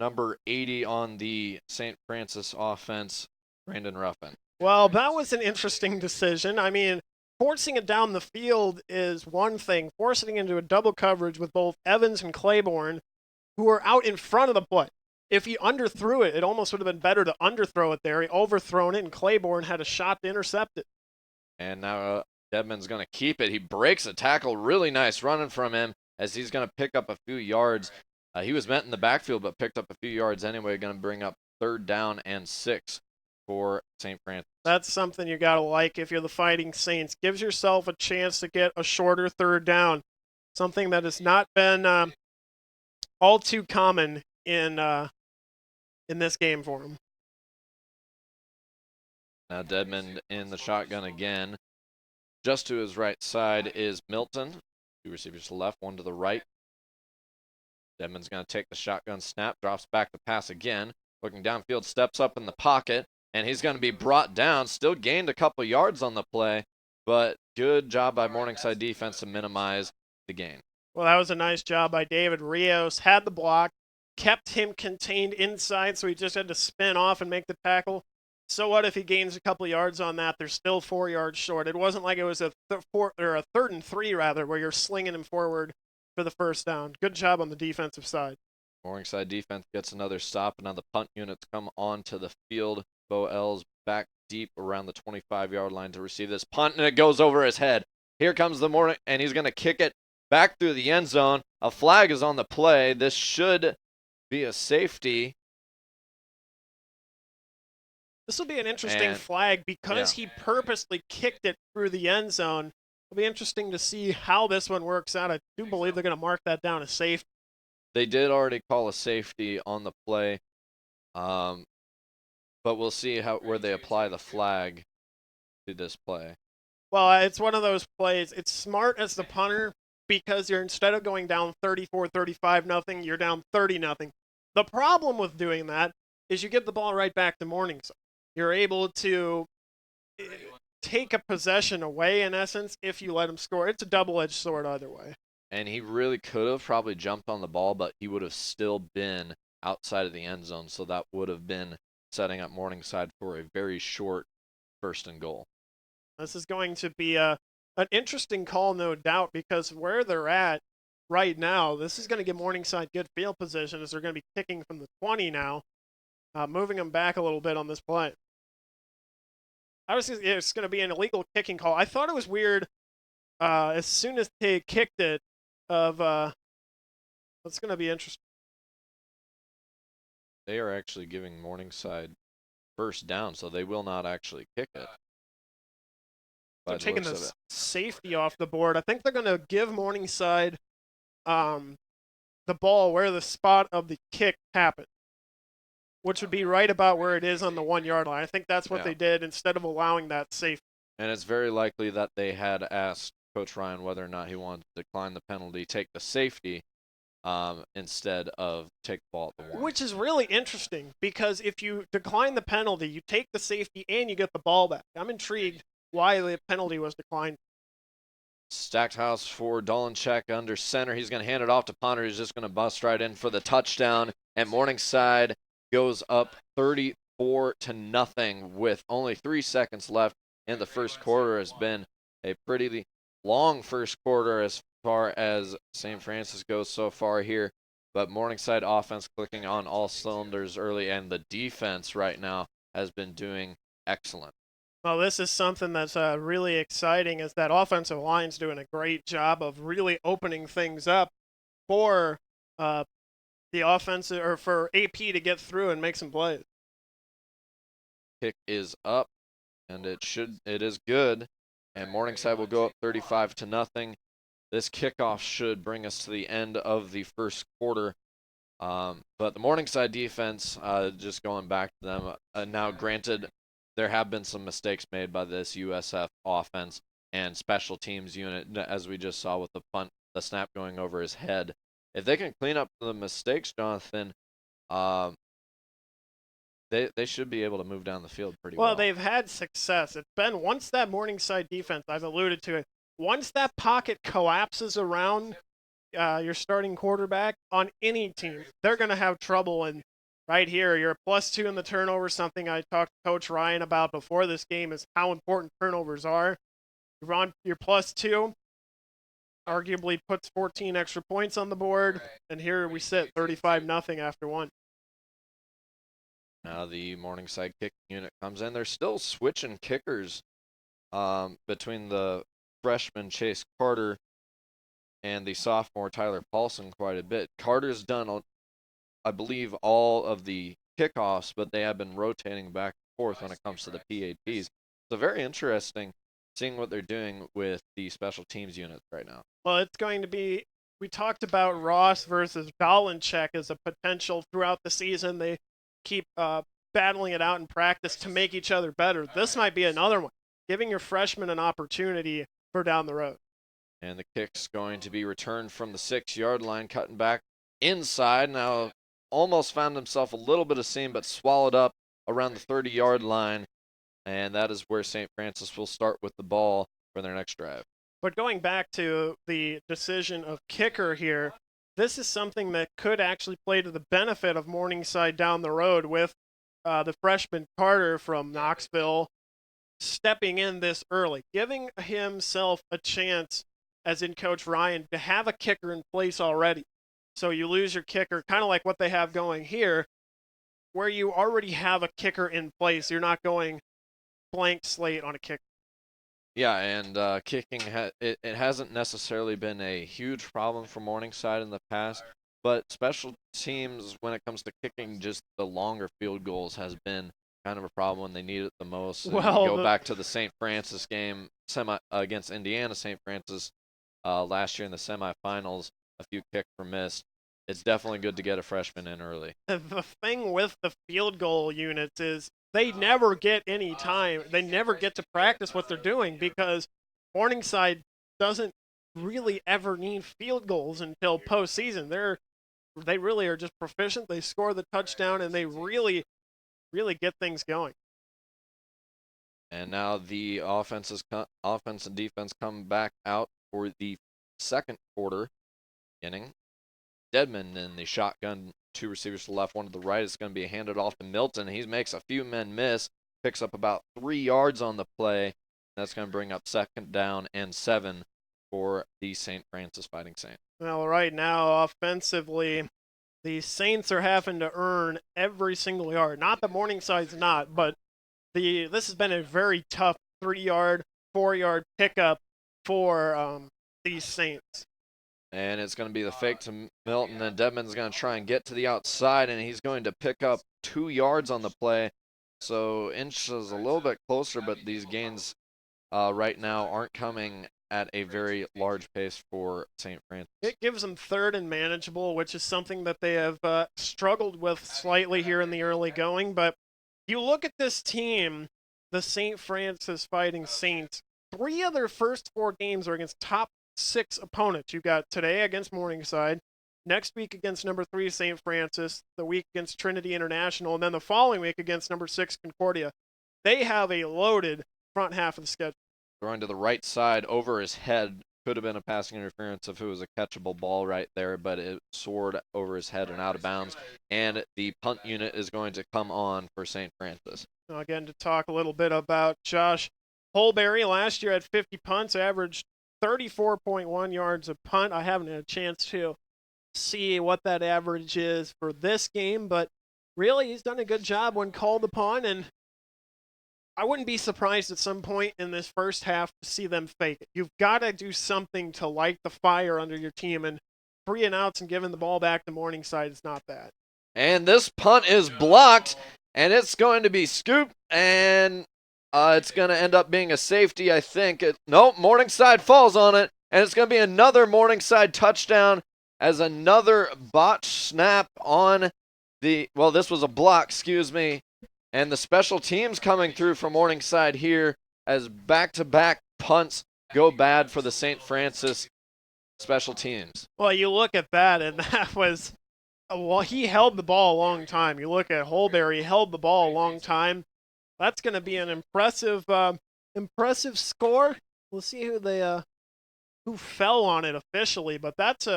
number 80 on the St. Francis offense, Brandon Ruffin. Well, that was an interesting decision. I mean, forcing it down the field is one thing. Forcing it into a double coverage with both Evans and Claiborne, who are out in front of the play. If he underthrew it, it almost would have been better to underthrow it there. He overthrown it, and Claiborne had a shot to intercept it. And now Dedman's going to keep it. He breaks a tackle. Really nice running from him as he's going to pick up a few yards. He was met in the backfield, but picked up a few yards anyway. Going to bring up 3rd down and 6 for St. Francis. That's something you got to like if you're the Fighting Saints. Gives yourself a chance to get a shorter 3rd down. Something that has not been all too common in this game for him. Now Dedman in the shotgun again. Just to his right side is Milton. 2 receivers to the left, 1 to the right. Dedman's going to take the shotgun snap, drops back to pass again. Looking downfield, steps up in the pocket, and he's going to be brought down. Still gained a couple yards on the play, but good job by Morningside defense to minimize the gain. Well, that was a nice job by David Rios. Had the block, kept him contained inside, so he just had to spin off and make the tackle. So what if he gains a couple yards on that? They're still 4 yards short. It wasn't like it was a 3rd and 3 rather, where you're slinging him forward for the first down. Good job on the defensive side. Morningside defense gets another stop, and now the punt units come onto the field. Bo Els back deep around the 25-yard line to receive this punt, and it goes over his head. Here comes the morning, and he's going to kick it back through the end zone. A flag is on the play. This should be a safety. This will be an interesting flag because he purposely kicked it through the end zone. It'll be interesting to see how this one works out. I do believe they're going to mark that down as safe. They did already call a safety on the play, but we'll see where they apply the flag to this play. Well, it's one of those plays. It's smart as the punter because you're, instead of going down 34-35-0, you're down 30-0. The problem with doing that is you give the ball right back to Morningside. You're able to take a possession away, in essence, if you let him score. It's a double-edged sword either way. And he really could have probably jumped on the ball, but he would have still been outside of the end zone, so that would have been setting up Morningside for a very short 1st and goal. This is going to be an interesting call, no doubt, because where they're at right now, this is going to give Morningside good field position as they're going to be kicking from the 20 now, moving them back a little bit on this play. Obviously, it's going to be an illegal kicking call. I thought it was weird as soon as they kicked it it's going to be interesting. They are actually giving Morningside 1st down, so they will not actually kick it. They're taking the safety off the board. I think they're going to give Morningside the ball where the spot of the kick happened, which would be right about where it is on the 1-yard line. I think that's what they did instead of allowing that safety. And it's very likely that they had asked Coach Ryan whether or not he wanted to decline the penalty, take the safety instead of take the ball at the 1. Which is really interesting because if you decline the penalty, you take the safety and you get the ball back. I'm intrigued why the penalty was declined. Stacked house for Dolanchek under center. He's going to hand it off to Ponder. He's just going to bust right in for the touchdown. And Morningside goes up 34-0 with only 3 seconds left in the 1st quarter. Has been a pretty long 1st quarter as far as St. Francis goes so far here. But Morningside offense clicking on all cylinders early, and the defense right now has been doing excellent. Well, this is something that's really exciting, is that offensive line's doing a great job of really opening things up for the offensive, or for AP to get through and make some plays. Kick is up, and it is good, and Morningside will go up 35-0. This kickoff should bring us to the end of the 1st quarter. But the Morningside defense, just going back to them, now granted, there have been some mistakes made by this USF offense and special teams unit, as we just saw with the snap going over his head. If they can clean up the mistakes, Jonathan, they should be able to move down the field pretty well. Well, they've had success. It's been, once that Morningside defense, I've alluded to it, once that pocket collapses around your starting quarterback on any team, they're going to have trouble. And right here, you're a +2 in the turnover. Something I talked to Coach Ryan about before this game is how important turnovers are. You're on your +2, arguably puts 14 extra points on the board, and here we sit 35-0 after 1. Now the Morningside kick unit comes in. They're still switching kickers between the freshman Chase Carter and the sophomore Tyler Paulson quite a bit. Carter's done, I believe, all of the kickoffs, but they have been rotating back and forth when it comes to the PATs. So very interesting seeing what they're doing with the special teams units right now. Well, it's going to be, we talked about Ross versus Dolanchek as a potential throughout the season. They keep battling it out in practice to make each other better. This might be another one, giving your freshmen an opportunity for down the road. And the kick's going to be returned from the 6-yard line, cutting back inside. Now almost found himself a little bit of seam, but swallowed up around the 30-yard line. And that is where St. Francis will start with the ball for their next drive. But going back to the decision of kicker here, this is something that could actually play to the benefit of Morningside down the road with the freshman Carter from Knoxville stepping in this early, giving himself a chance, as in Coach Ryan, to have a kicker in place already. So you lose your kicker, kind of like what they have going here, where you already have a kicker in place. You're not going blank slate on a kick. Yeah, and kicking it hasn't necessarily been a huge problem for Morningside in the past, but special teams when it comes to kicking, just the longer field goals has been kind of a problem when they need it the most. So you Well, go back to the St. Francis game against Indiana St. Francis last year in the semifinals, a few kicks were missed. It's definitely good to get a freshman in early. the thing with the field goal units is they never get any time. They never get to practice what they're doing because Morningside doesn't really ever need field goals until postseason. They really are just proficient. They score the touchdown and they really get things going. And now the offense and defense come back out for the second quarter inning. Deadman in the shotgun, 2 receivers to the left, 1 to the right. It's going to be handed off to Milton. He makes a few men miss, picks up about 3 yards on the play. That's going to bring up 2nd down and 7 for the St. Francis Fighting Saints. Well, right now, offensively, the Saints are having to earn every single yard. Not that Morningside's not, but this has been a very tough 3-yard, 4-yard pickup for these Saints. And it's going to be the fake to Milton, and Deadman's going to try and get to the outside, and he's going to pick up 2 yards on the play. So Inch is a little bit closer, but these gains right now aren't coming at a very large pace for St. Francis. It gives them 3rd and manageable, which is something that they have struggled with slightly here in the early going. But you look at this team, the St. Francis Fighting Saints, 3 of their first 4 games are against top 6 opponents. You got today against Morningside, next week against number 3 St. Francis, the week against Trinity International, and then the following week against number 6 Concordia. They have a loaded front half of the schedule. Throwing to the right side over his head. Could have been a passing interference if it was a catchable ball right there, but it soared over his head and out of bounds. And the punt unit is going to come on for St. Francis. Now again, to talk a little bit about Josh Holberry, last year had 50 punts, averaged 34.1 yards a punt. I haven't had a chance to see what that average is for this game, but really he's done a good job when called upon, and I wouldn't be surprised at some point in this first half to see them fake it. You've got to do something to light the fire under your team, and 3 and outs and giving the ball back to Morningside is not that. And this punt is blocked, and it's going to be scooped, and it's going to end up being a safety, I think. Nope, Morningside falls on it, and it's going to be another Morningside touchdown as another botched snap on this was a block, excuse me. And the special teams coming through from Morningside here as back-to-back punts go bad for the St. Francis special teams. Well, you look at that, and that was, he held the ball a long time. You look at Holberry, he held the ball a long time. That's going to be an impressive score. We'll see who fell on it officially, but that's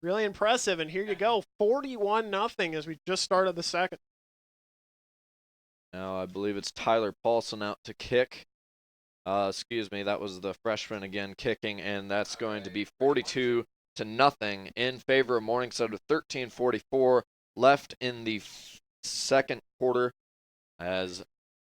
really impressive. And here you go, 41-0 as we just started the second. Now I believe it's Tyler Paulson out to kick. That was the freshman again kicking, and that's going to be 42-0 in favor of Morningside with 13:44 left in the second quarter, as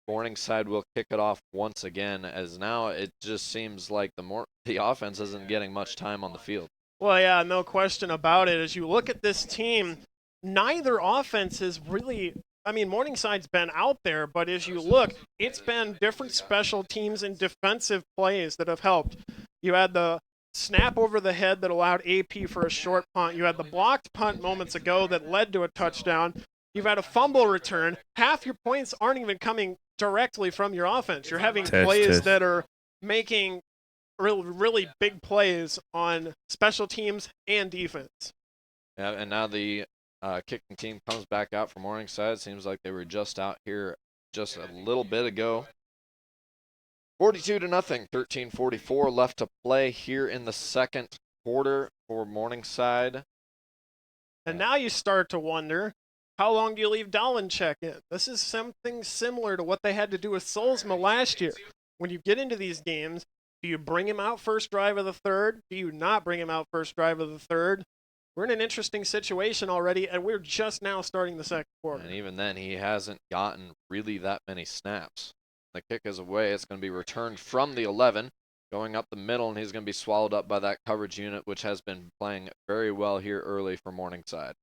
Morningside will kick it off once again, as now it just seems like the offense isn't getting much time on the field. Well, yeah, no question about it. As you look at this team, neither offense is really, Morningside's been out there, but as you look, it's been different special teams and defensive plays that have helped. You had the snap over the head that allowed AP for a short punt. You had the blocked punt moments ago that led to a touchdown. You've had a fumble return. Half your points aren't even coming directly from your offense. You're having plays that are making really big plays on special teams and defense. Yeah, and now the kicking team comes back out for Morningside. Seems like they were just out here just a little bit ago. 42-0, 13:44 left to play here in the second quarter for Morningside. And now you start to wonder, how long do you leave Dolenchek in? This is something similar to what they had to do with Solzma last year. When you get into these games, do you bring him out first drive of the third? Do you not bring him out first drive of the third? We're in an interesting situation already, and we're just now starting the second quarter. And even then, he hasn't gotten really that many snaps. The kick is away. It's going to be returned from the 11, going up the middle, and he's going to be swallowed up by that coverage unit, which has been playing very well here early for Morningside.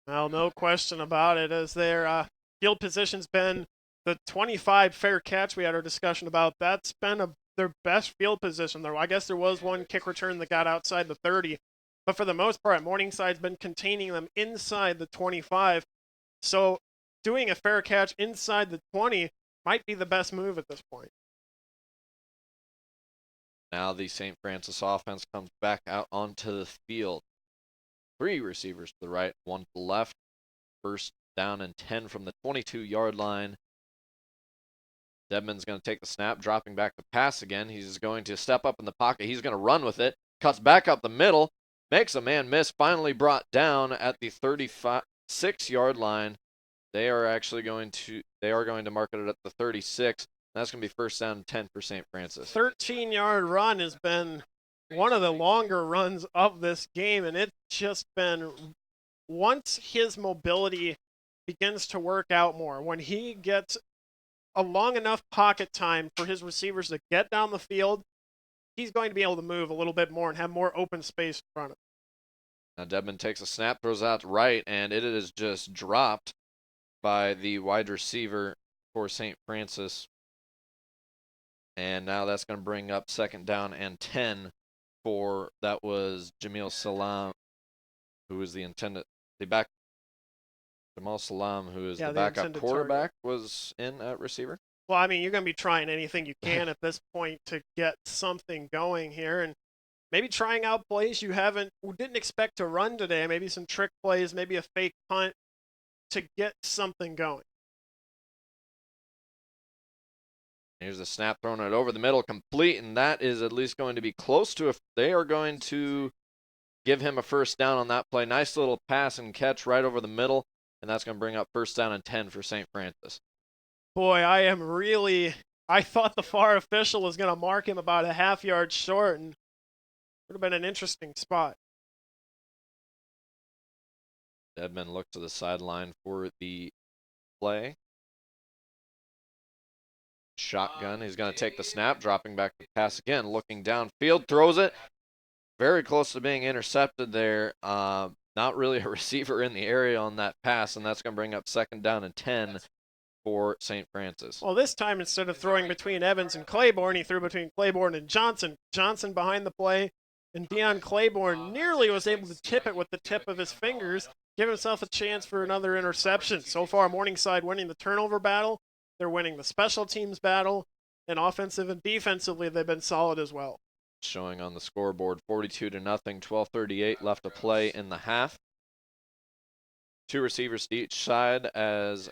Well, no question about it, as their field position's been the 25 fair catch we had our discussion about. That's been their best field position. I guess there was one kick return that got outside the 30, but for the most part, Morningside's been containing them inside the 25. So doing a fair catch inside the 20 might be the best move at this point. Now the St. Francis offense comes back out onto the field. 3 receivers to the right, 1 to the left. First down and 10 from the 22-yard line. Dedmon's going to take the snap, dropping back to pass again. He's going to step up in the pocket. He's going to run with it. Cuts back up the middle. Makes a man miss. Finally brought down at the 36-yard line. They are going to mark it at the 36. That's going to be first down and 10 for St. Francis. 13-yard run has been one of the longer runs of this game, and it's just been, once his mobility begins to work out more, when he gets a long enough pocket time for his receivers to get down the field, he's going to be able to move a little bit more and have more open space in front of him. Now Dedmon takes a snap, throws out right, and it is just dropped by the wide receiver for St. Francis. And now that's going to bring up second down and 10 for, that was Jamil Salam, who was Jamal Salam, who is the backup quarterback, was in at receiver. Well, I mean, you're going to be trying anything you can at this point to get something going here, and maybe trying out plays you didn't expect to run today, maybe some trick plays, maybe a fake punt to get something going. Here's a snap, throwing it over the middle, complete, and that is at least going to be close to they are going to give him a first down on that play. Nice little pass and catch right over the middle, and that's going to bring up first down and 10 for St. Francis. Boy, I thought the far official was going to mark him about a half yard short, and it would have been an interesting spot. Dedmon looks to the sideline for the play. Shotgun. He's going to take the snap, dropping back to pass again, looking downfield, throws it. Very close to being intercepted there. Not really a receiver in the area on that pass, and that's going to bring up second down and 10 for St. Francis. Well, this time, instead of throwing between Evans and Claiborne, he threw between Claiborne and Johnson. Johnson behind the play, and Dion Claiborne nearly was able to tip it with the tip of his fingers, give himself a chance for another interception. So far, Morningside winning the turnover battle. They're winning the special teams battle, and offensive and defensively, they've been solid as well. Showing on the scoreboard, 42-0, 12:38 left to play in the half. 2 receivers to each side as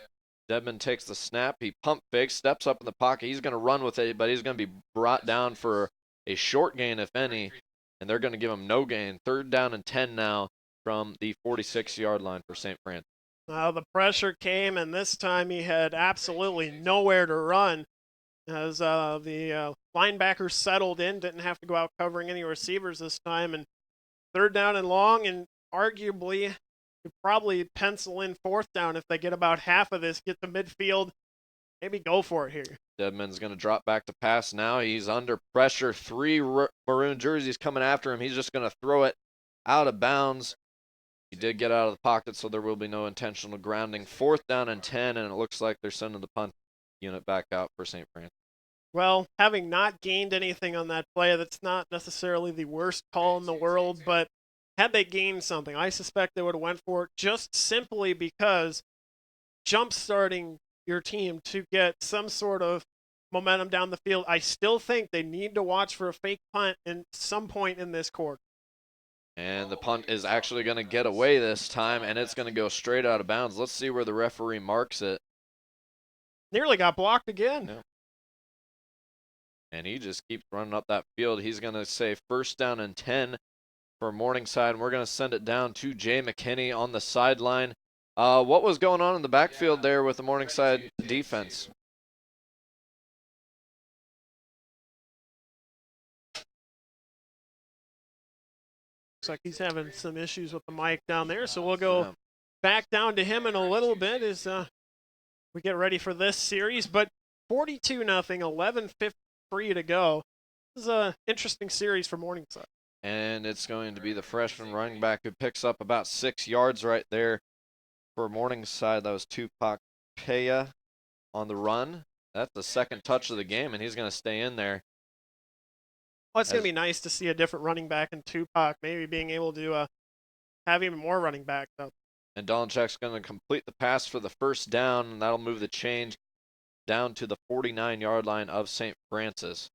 Dedmon takes the snap. He pump fakes, steps up in the pocket. He's going to run with it, but he's going to be brought down for a short gain, if any, and they're going to give him no gain. Third down and 10 now from the 46-yard line for St. Francis. The pressure came, and this time he had absolutely nowhere to run as the linebacker settled in, didn't have to go out covering any receivers this time. And third down and long, and arguably could probably pencil in fourth down if they get about half of this, get to midfield, maybe go for it here. Dedmon's going to drop back to pass now. He's under pressure. 3 maroon jerseys coming after him. He's just going to throw it out of bounds. He did get out of the pocket, so there will be no intentional grounding. Fourth down and 10, and it looks like they're sending the punt unit back out for St. Francis. Well, having not gained anything on that play, that's not necessarily the worst call in the world, but had they gained something, I suspect they would have went for it, just simply because jump-starting your team to get some sort of momentum down the field. I still think they need to watch for a fake punt at some point in this quarter. And the punt is actually going to get away this time, and it's going to go straight out of bounds. Let's see where the referee marks it. Nearly got blocked again. Yeah. And he just keeps running up that field. He's going to say first down and 10 for Morningside, and we're going to send it down to Jay McKinney on the sideline. What was going on in the backfield there with the Morningside defense? Looks like he's having some issues with the mic down there, so we'll go back down to him in a little bit as we get ready for this series. But 42-0, 11:53 to go. This is an interesting series for Morningside. And it's going to be the freshman running back who picks up about 6 yards right there for Morningside. That was Tupac Peya on the run. That's the second touch of the game, and he's going to stay in there. Well, it's going to be nice to see a different running back in Tupac, maybe being able to have even more running backs up. And Dolanchek's going to complete the pass for the first down, and that'll move the change down to the 49-yard line of St. Francis.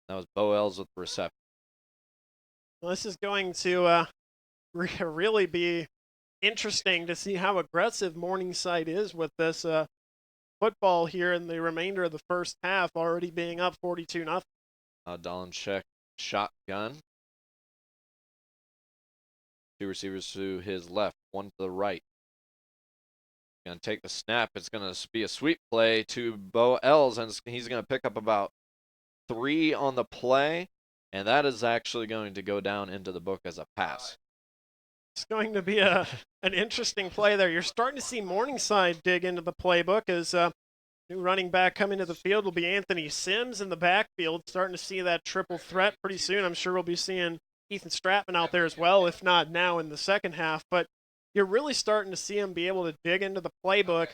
That was Bo Els with the reception. Well, this is going to really be interesting to see how aggressive Morningside is with this football here in the remainder of the first half, already being up 42-0. Dolanchek shotgun. 2 receivers to his left, 1 to the right. Going to take the snap. It's going to be a sweep play to Bo Els, and he's going to pick up about 3 on the play, and that is actually going to go down into the book as a pass. It's going to be an interesting play there. You're starting to see Morningside dig into the playbook as new running back coming to the field will be Anthony Sims in the backfield. Starting to see that triple threat pretty soon. I'm sure we'll be seeing Ethan Stratman out there as well, if not now in the second half. But you're really starting to see him be able to dig into the playbook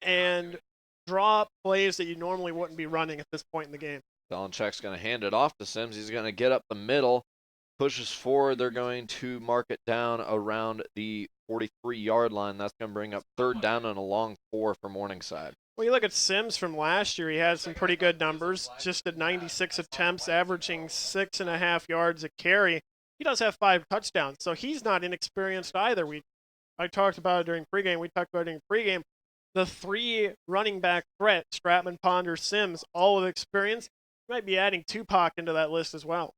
and draw up plays that you normally wouldn't be running at this point in the game. Dolanchek's going to hand it off to Sims. He's going to get up the middle, pushes forward. They're going to mark it down around the 43-yard line. That's going to bring up 3rd down and a long 4 for Morningside. Well, you look at Sims from last year, he had some pretty good numbers, just at 96 attempts, averaging 6.5 yards a carry. He does have 5 touchdowns, so he's not inexperienced either. I talked about it during pregame. We talked about it during pregame. The 3 running back threat, Stratman, Ponder, Sims, all with experience. You might be adding Tupac into that list as well.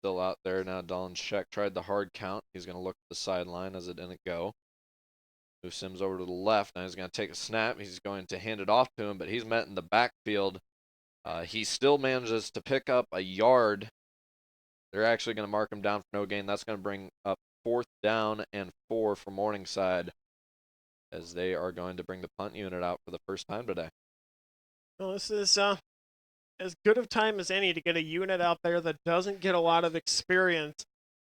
Still out there now. Dolanchek tried the hard count. He's going to look at the sideline as it didn't go. Move Sims over to the left. Now he's going to take a snap. He's going to hand it off to him, but he's met in the backfield. He still manages to pick up a yard. They're actually going to mark him down for no gain. That's going to bring up 4th down and 4 for Morningside as they are going to bring the punt unit out for the first time today. Well, this is as good of time as any to get a unit out there that doesn't get a lot of experience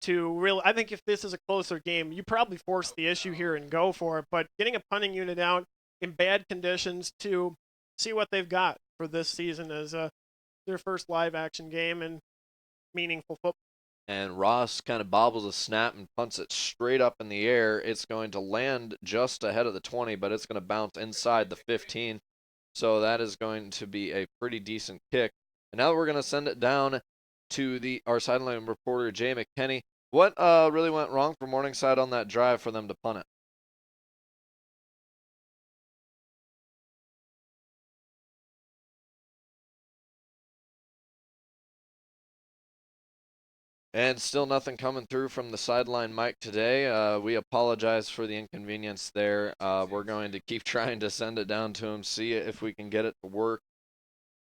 to really. I think if this is a closer game, you probably force the issue here and go for it. But getting a punting unit out in bad conditions to see what they've got for this season as their first live action game and meaningful football. And Ross kind of bobbles a snap and punts it straight up in the air. It's going to land just ahead of the 20, but it's going to bounce inside the 15. So that is going to be a pretty decent kick. And now we're going to send it down to our sideline reporter, Jay McKinney. What really went wrong for Morningside on that drive for them to punt it? And still nothing coming through from the sideline mic today. We apologize for the inconvenience there. We're going to keep trying to send it down to him, see if we can get it to work.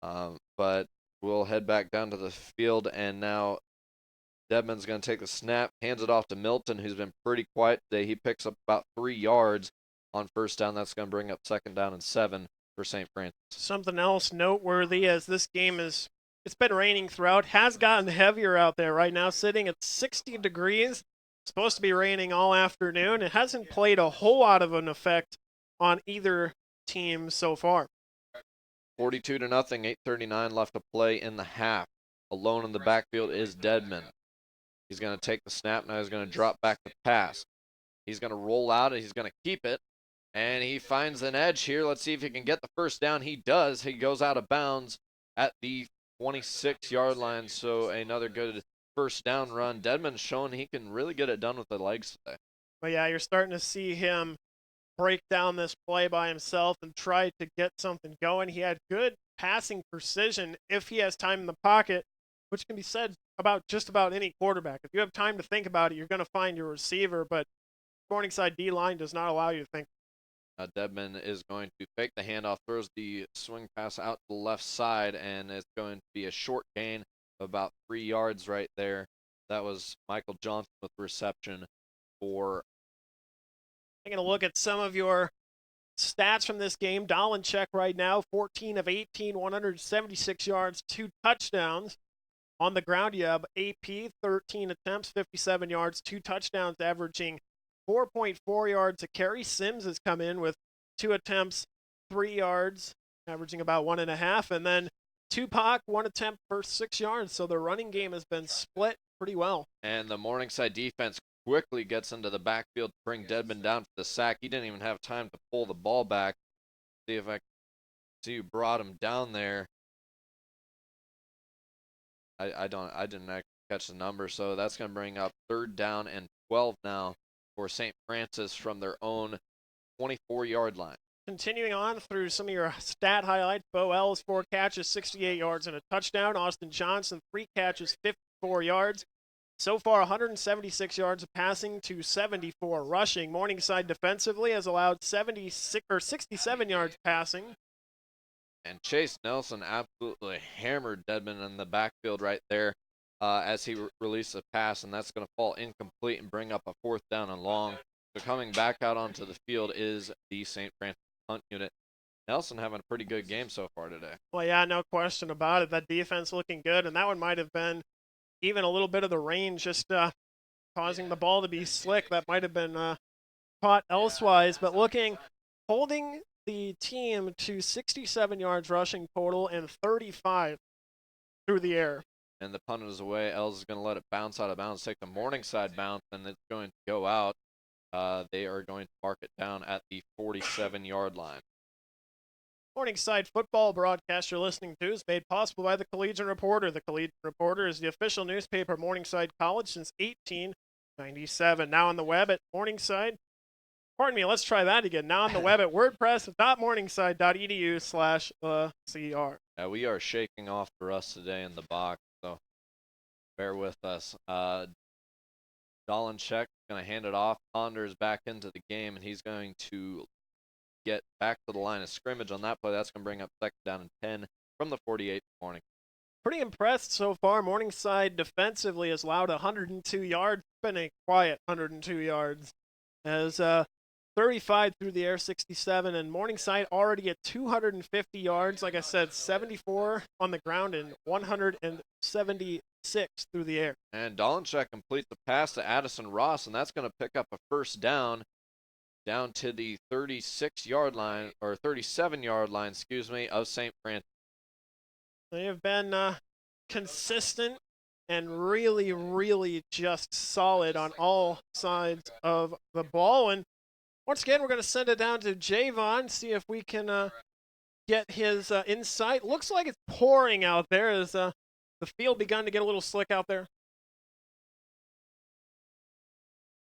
But we'll head back down to the field, and now Dedman's going to take the snap, hands it off to Milton, who's been pretty quiet today. He picks up about 3 yards on first down. That's going to bring up 2nd down and 7 for St. Francis. Something else noteworthy as this game it's been raining throughout, has gotten heavier out there right now, sitting at 60 degrees. It's supposed to be raining all afternoon. It hasn't played a whole lot of an effect on either team so far. 42-0, 8:39 left to play in the half. Alone in the backfield is Dedman. He's going to take the snap. Now he's going to drop back the pass. He's going to roll out and he's going to keep it. And he finds an edge here. Let's see if he can get the first down. He does. He goes out of bounds at the 26-yard line. So another good first down run. Dedman's shown he can really get it done with the legs today. Well, yeah, you're starting to see him break down this play by himself and try to get something going. He had good passing precision if he has time in the pocket, which can be said about just about any quarterback. If you have time to think about it, you're going to find your receiver, but Morningside D-line does not allow you to think. Dedman is going to fake the handoff, throws the swing pass out to the left side, and it's going to be a short gain of about 3 yards right there. That was Michael Johnson with reception for. Taking a look at some of your stats from this game. Dolanchek right now, 14 of 18, 176 yards, 2 touchdowns. On the ground, you have AP, 13 attempts, 57 yards, 2 touchdowns, averaging 4.4 yards a carry. Sims has come in with 2 attempts, 3 yards, averaging about 1.5. And then Tupac, 1 attempt for 6 yards. So the running game has been split pretty well. And the Morningside defense quickly gets into the backfield to bring Deadman down for the sack. He didn't even have time to pull the ball back. See if I see who brought him down there. I didn't actually catch the number, so that's going to bring up 3rd down and 12 now for St. Francis from their own 24-yard line. Continuing on through some of your stat highlights, Bo Ellis, 4 catches, 68 yards and a touchdown. Austin Johnson, 3 catches, 54 yards. So far, 176 yards of passing to 74 rushing. Morningside defensively has allowed 67 yards passing. And Chase Nelson absolutely hammered Deadman in the backfield right there as he released a pass, and that's going to fall incomplete and bring up a 4th down and long. So coming back out onto the field is the St. Francis punt unit. Nelson having a pretty good game so far today. Well, yeah, no question about it. That defense looking good, and that one might have been even a little bit of the rain just causing the ball to be slick. That might have been caught elsewise, but holding the team to 67 yards rushing total and 35 through the air. And the punt is away. Els is going to let it bounce out of bounds, take the Morningside bounce, and it's going to go out. They are going to mark it down at the 47-yard line. Morningside football broadcast you're listening to is made possible by the Collegian Reporter. The Collegian Reporter is the official newspaper of Morningside College since 1897. Now on the web at Morningside. Pardon me, let's try that again. Now on the web at wordpress.morningside.edu/CR. Yeah, we are shaking off the rust today in the box, so bear with us. Dolanchek is going to hand it off. Ponders back into the game, and he's going to get back to the line of scrimmage on that play. That's going to bring up 2nd down and 10 from the 48 Morning. Pretty impressed so far. Morningside defensively has allowed 102 yards. It's been a quiet 102 yards. As 35 through the air, 67, and Morningside already at 250 yards. Like I said, 74 on the ground and 176 through the air. And Dolanchek completes the pass to Addison Ross, and that's going to pick up a 1st down to the 36-yard line, or 37-yard line, of St. Francis. They have been consistent and really, really just solid on all sides of the ball. And once again, we're going to send it down to Javon, see if we can get his insight. Looks like it's pouring out there. Has the field begun to get a little slick out there?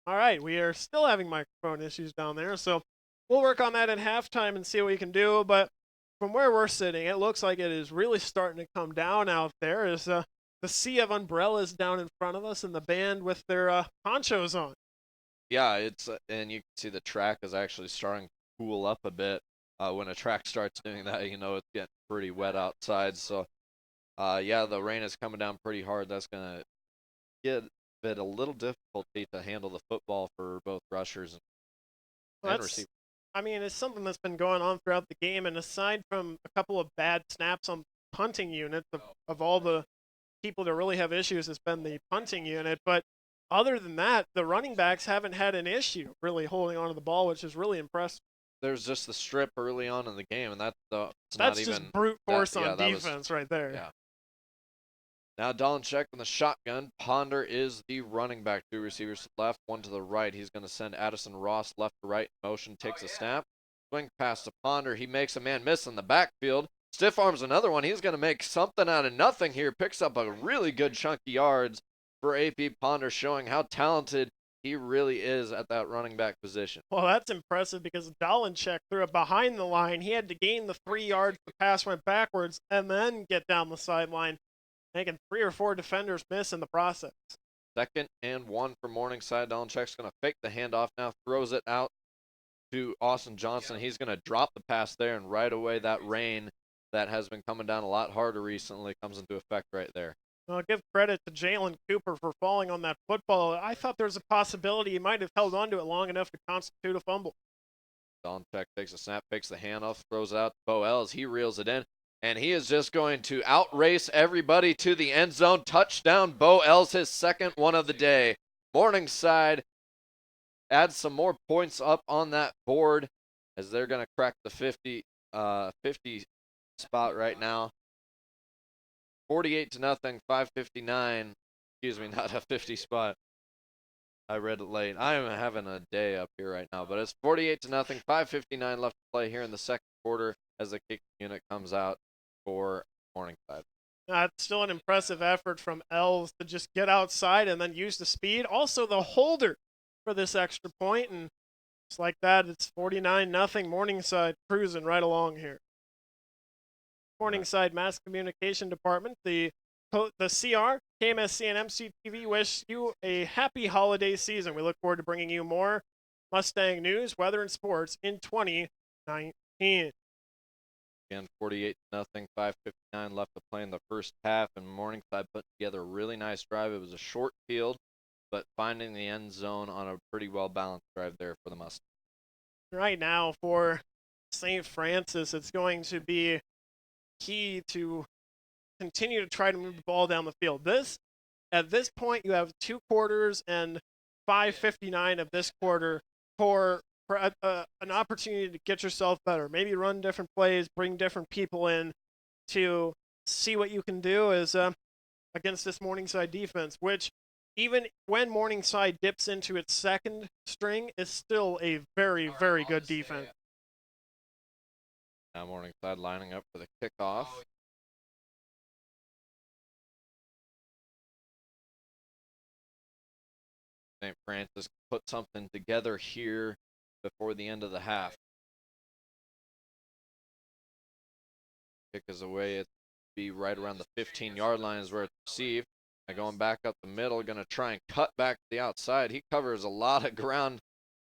All right, we are still having microphone issues down there, so we'll work on that at halftime and see what we can do. But from where we're sitting, it looks like it is really starting to come down out there. As the sea of umbrellas down in front of us and the band with their ponchos on. Yeah, it's and you can see the track is actually starting to cool up a bit. When a track starts doing that, you know it's getting pretty wet outside. So, yeah, the rain is coming down pretty hard. That's going to get a little difficulty to handle the football for both rushers and receivers. I mean, it's something that's been going on throughout the game, and aside from a couple of bad snaps on punting units, of all the people that really have issues, it's been the punting unit. But other than that, the running backs haven't had an issue really holding onto the ball, which is really impressive. There's just the strip early on in the game, and that's not just even brute force on defense right there. Yeah. Now Dolanchek in the shotgun. Ponder is the running back. 2 receivers to the left, 1 to the right. He's going to send Addison Ross left to right in motion. Takes a snap. Swing pass to Ponder. He makes a man miss in the backfield. Stiff arms another one. He's going to make something out of nothing here. Picks up a really good chunk of yards for AP Ponder, showing how talented he really is at that running back position. Well, that's impressive because Dolanchek threw it behind the line. He had to gain the 3 yards. The pass went backwards and then get down the sideline, making 3 or 4 defenders miss in the process. 2nd and 1 for Morningside. Dolanchek's going to fake the handoff now, throws it out to Austin Johnson. He's going to drop the pass there, and right away that rain that has been coming down a lot harder recently comes into effect right there. I'll give credit to Jalen Cooper for falling on that football. I thought there was a possibility he might have held onto it long enough to constitute a fumble. Dahlentech takes a snap, picks the handoff, throws it out to Bo Els. He reels it in, and he is just going to outrace everybody to the end zone. Touchdown, Bo Els, his second one of the day. Morningside adds some more points up on that board as they're going to crack the 50 spot right now. 48-0, 5:59. Excuse me, not a 50 spot. I read it late. I am having a day up here right now, but it's 48-0, 5:59 left to play here in the second quarter as the kick unit comes out for Morningside. It's still an impressive effort from Els to just get outside and then use the speed. Also, the holder for this extra point, and just like that, it's 49-0. Morningside cruising right along here. Morningside Mass Communication Department, the CR, KMSC, and MCTV wish you a happy holiday season. We look forward to bringing you more Mustang news, weather, and sports in 2019. Again, 48-0, 5:59 left to play in the first half, and Morningside put together a really nice drive. It was a short field, but finding the end zone on a pretty well-balanced drive there for the Mustangs. Right now for St. Francis, it's going to be key to continue to try to move the ball down the field. At this point, you have 2 quarters and 5:59 of this quarter for an opportunity to get yourself better. Maybe run different plays, bring different people in to see what you can do against this Morningside defense, which even when Morningside dips into its second string, is still a very, very good defense. Now Morningside lining up for the kickoff. St. Francis put something together here before the end of the half. Kick is away. It'd be right around the 15-yard line is where it's received. Now going back up the middle, going to try and cut back to the outside. He covers a lot of ground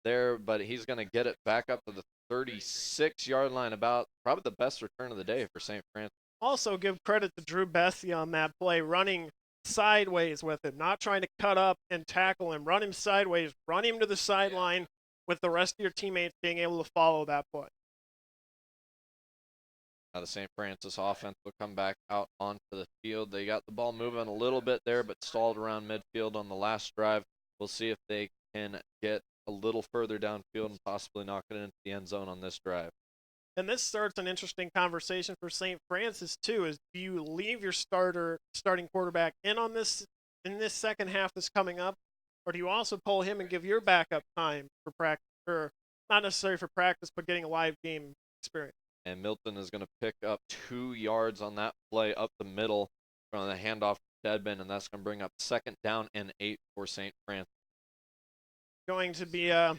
there, but he's going to get it back up to the 36-yard line, about probably the best return of the day for St. Francis. Also give credit to Drew Bessie on that play, running sideways with him, not trying to cut up and tackle him. Run him sideways, run him to the sideline with the rest of your teammates being able to follow that play. Now the St. Francis offense will come back out onto the field. They got the ball moving a little bit there, but stalled around midfield on the last drive. We'll see if they can get a little further downfield and possibly knock it into the end zone on this drive. And this starts an interesting conversation for St. Francis too. Is do you leave your starting quarterback in this second half that's coming up, or do you also pull him and give your backup time for practice, or not necessarily for practice, but getting a live game experience? And Milton is going to pick up 2 yards on that play up the middle from the handoff to Dedman, and that's going to bring up 2nd down and 8 for St. Francis. Going to be a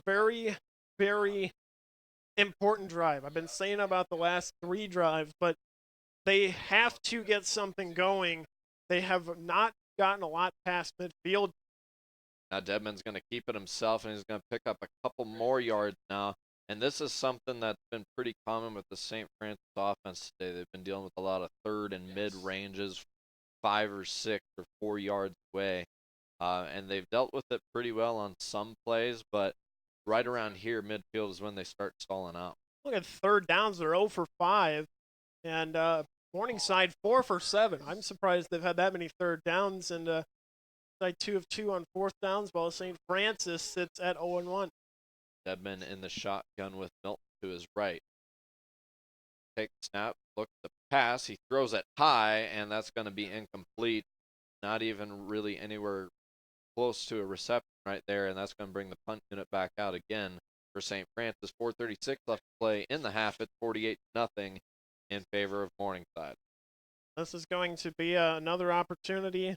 very, very important drive. I've been saying about the last 3 drives, but they have to get something going. They have not gotten a lot past midfield. Now Dedman's going to keep it himself, and he's going to pick up a couple more yards now. And this is something that's been pretty common with the St. Francis offense today. They've been dealing with a lot of third and mid ranges, 5 or 6 or 4 yards away. And they've dealt with it pretty well on some plays, but right around here, midfield is when they start stalling out. Look at third downs. They're 0 for 5. And Morningside 4 for 7. I'm surprised they've had that many third downs. And side 2 of 2 on fourth downs, while St. Francis sits at 0-1. Dedman in the shotgun with Milton to his right. Take the snap, look at the pass. He throws it high, and that's going to be incomplete. Not even really anywhere close to a reception right there, and that's going to bring the punt unit back out again for St. Francis. 4:36 left to play in the half. It's 48-0 in favor of Morningside. This is going to be another opportunity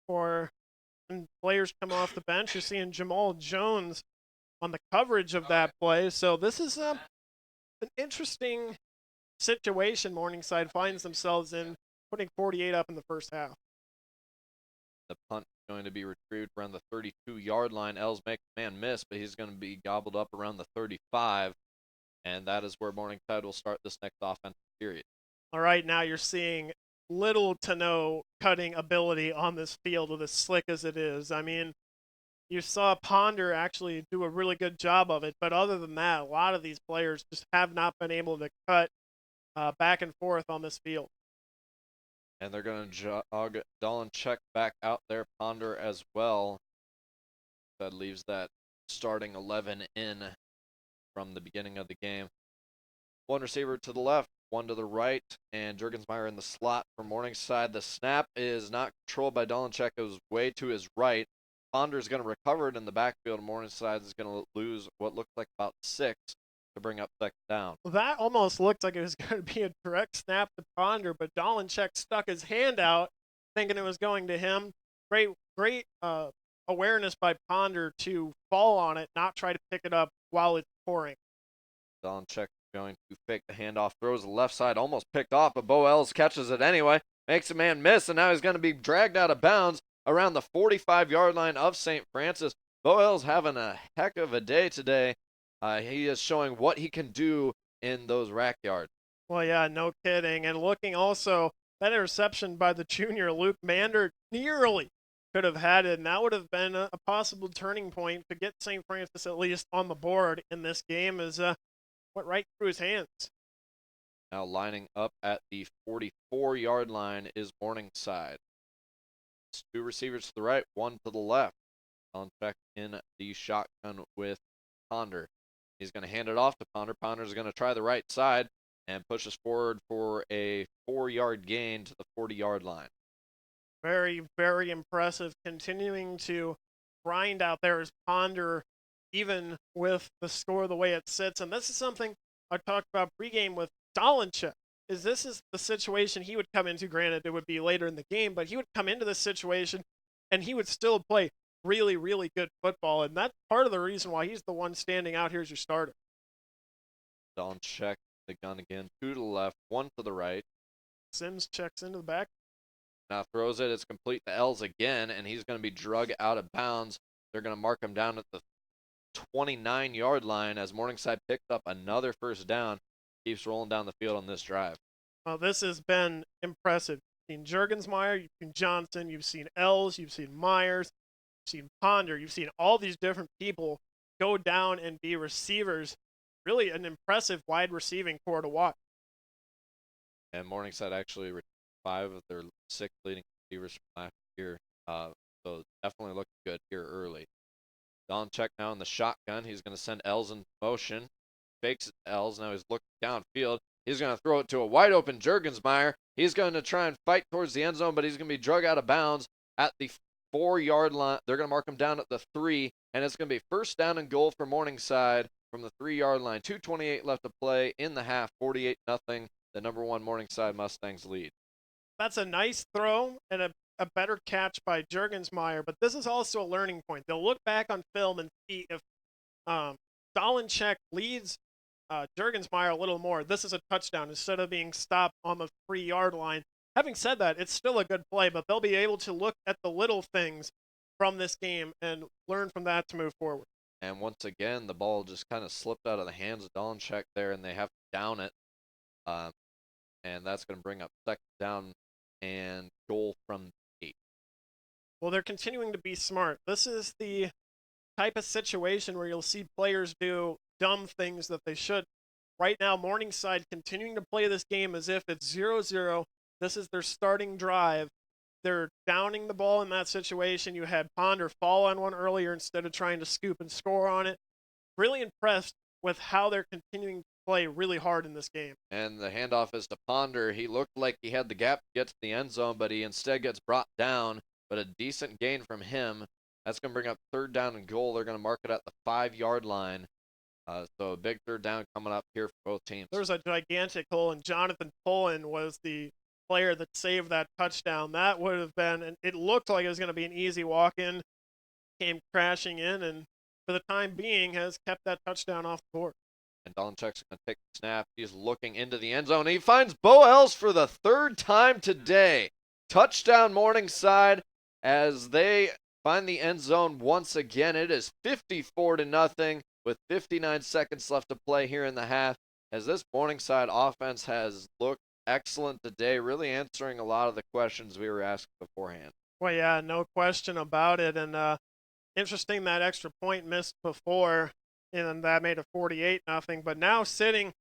for when players come off the bench. You're seeing Jamal Jones on the coverage of that play. So this is an interesting situation Morningside finds themselves in, putting 48 up in the first half. The punt is going to be retrieved around the 32-yard line. Els makes a man miss, but he's going to be gobbled up around the 35, and that is where Morningside will start this next offensive period. All right, now you're seeing little to no cutting ability on this field with as slick as it is. I mean, You saw Ponder actually do a really good job of it, but other than that, a lot of these players just have not been able to cut back and forth on this field. And they're going to jog Dolanchek back out there, Ponder as well. That leaves that starting 11 in from the beginning of the game. One receiver to the left, one to the right, and Jurgensmeyer in the slot for Morningside. The snap is not controlled by Dolanchek. It was way to his right. Ponder is going to recover it in the backfield. Morningside is going to lose what looks like about 6 to bring up second down. Well, that almost looked like it was going to be a direct snap to Ponder, but Dolanchek stuck his hand out, thinking it was going to him. Great awareness by Ponder to fall on it, not try to pick it up while it's pouring. Dolanchek going to fake the handoff, throws the left side, almost picked off, but Bo Ells catches it anyway, makes a man miss, and now he's going to be dragged out of bounds around the 45-yard line of St. Francis. Bo Ells having a heck of a day today. He is showing what he can do in those rack yards. Well, yeah, no kidding. And looking also, that interception by the junior Luke Mander nearly could have had it, and that would have been a possible turning point to get St. Francis at least on the board in this game, as went right through his hands. Now lining up at the 44-yard line is Morningside. It's 2 receivers to the right, 1 to the left. Dolanchek in the shotgun with Ponder. He's going to hand it off to Ponder. Ponder's going to try the right side and pushes forward for a 4-yard gain to the 40-yard line. Very, very impressive. Continuing to grind out there as Ponder, even with the score the way it sits. And this is something I talked about pregame with Dolanchek. This is the situation he would come into. Granted, it would be later in the game, but he would come into this situation and he would still play really, really good football. And that's part of the reason why he's the one standing out here as your starter. Dolanchek the gun again. 2 to the left, 1 to the right. Sims checks into the back. Now throws it. It's complete to Ells again, and he's going to be drug out of bounds. They're going to mark him down at the 29-yard line as Morningside picked up another first down. Keeps rolling down the field on this drive. Well, this has been impressive. You've seen Jurgensmeyer, you've seen Johnson, you've seen Ells, you've seen Myers, you've seen Ponder, you've seen all these different people go down and be receivers. Really an impressive wide receiving core to watch. And Morningside actually 5 of their 6 leading receivers from last year. So definitely looking good here early. Dolanchek now in the shotgun. He's going to send Ells in motion. Fakes it to Ells. Now he's looking downfield. He's going to throw it to a wide open Jurgensmeyer. He's going to try and fight towards the end zone, but he's going to be drug out of bounds at the 4-yard line. They're going to mark him down at the 3, and it's going to be first down and goal for Morningside from the 3-yard line. 2:28 left to play in the half. 48-0. The number 1 Morningside Mustangs lead. That's a nice throw and a better catch by Jurgensmeyer, but this is also a learning point. They'll look back on film and see if Dolanchek leads Jurgensmeyer a little more. This is a touchdown instead of being stopped on the 3-yard line. Having said that, it's still a good play, but they'll be able to look at the little things from this game and learn from that to move forward. And once again, the ball just kind of slipped out of the hands of Dolanchek there, and they have to down it. And that's going to bring up second down and goal from 8. Well, they're continuing to be smart. This is the type of situation where you'll see players do dumb things that they should. Right now, Morningside continuing to play this game as if it's 0-0. This is their starting drive. They're downing the ball in that situation. You had Ponder fall on one earlier instead of trying to scoop and score on it. Really impressed with how they're continuing to play really hard in this game. And the handoff is to Ponder. He looked like he had the gap to get to the end zone, but he instead gets brought down. But a decent gain from him. That's going to bring up third down and goal. They're going to mark it at the 5-yard line. So a big third down coming up here for both teams. There's a gigantic hole, and Jonathan Pullen was the player that saved that touchdown. That would have been, and it looked like it was going to be an easy walk-in. Came crashing in, and for the time being has kept that touchdown off the board. And Dolanchek's going to take the snap. He's looking into the end zone. He finds Bo Ells for the 3rd time today. Touchdown Morningside as they find the end zone once again. It is 54-0 with 59 seconds left to play here in the half, as this Morningside offense has looked excellent today, really answering a lot of the questions we were asking beforehand. Well, yeah, no question about it. And Interesting that extra point missed before, and that made it 48-0. But now sitting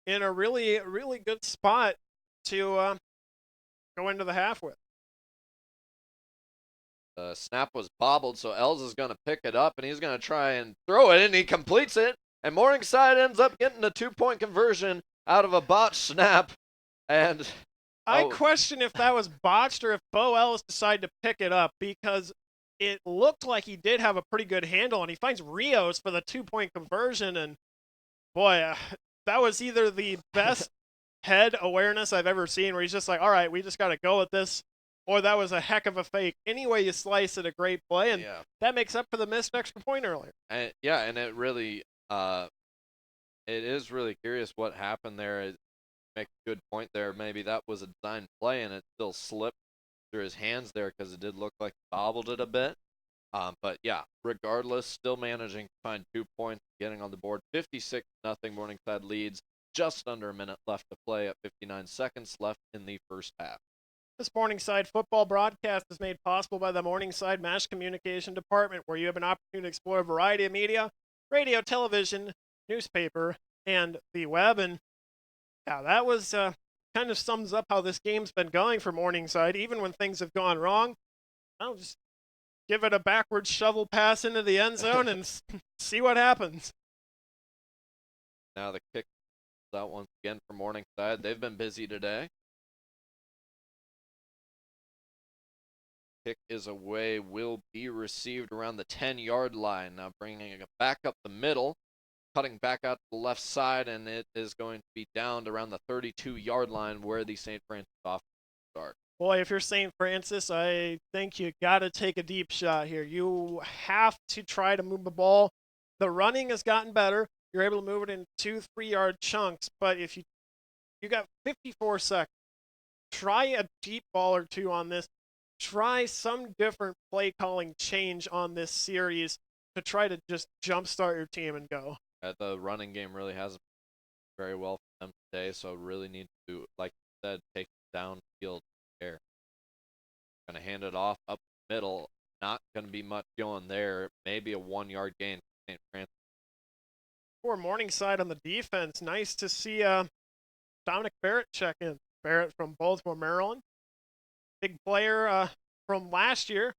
in a really, really good spot to go into the half with. The snap was bobbled, so Els is going to pick it up, and he's going to try and throw it, and he completes it. And Morningside ends up getting a 2-point conversion out of a botched snap. And I question if that was botched or if Bo Ellis decided to pick it up, because it looked like he did have a pretty good handle, and he finds Rios for the 2-point conversion. And boy, that was either the best head awareness I've ever seen, where he's just like, all right, we just got to go with this, or that was a heck of a fake. Any way you slice it, a great play, and that makes up for the missed extra point earlier. And it really, it is really curious what happened there. It make a good point there. Maybe that was a designed play, and it still slipped through his hands there because it did look like he bobbled it a bit. But yeah, regardless, still managing to find 2 points, getting on the board. 56-0 Morningside leads. Just under a minute left to play at 59 seconds left in the first half. This Morningside football broadcast is made possible by the Morningside Mass Communication Department, where you have an opportunity to explore a variety of media, radio, television, newspaper, and the web. And yeah, that was kind of sums up how this game's been going for Morningside. Even when things have gone wrong, I'll just give it a backwards shovel pass into the end zone and see what happens. Now the kick is out once again for Morningside. They've been busy today. Kick is away, will be received around the 10-yard line. Now bringing it back up the middle, cutting back out to the left side, and it is going to be downed around the 32-yard line where the St. Francis offense start. Boy, if you're St. Francis, I think you got to take a deep shot here. You have to try to move the ball. The running has gotten better. You're able to move it in 2-3 yard chunks, but if you got 54 seconds, try a deep ball or two on this. Try some different play calling change on this series to try to just jumpstart your team and go. The running game really hasn't been very well for them today, so really need to, like you said, take downfield air. Going to hand it off up the middle. Not going to be much going there. Maybe a 1-yard gain for St. Francis. For Morningside on the defense, nice to see Dominic Barrett check in. Barrett from Baltimore, Maryland. Big player from last year.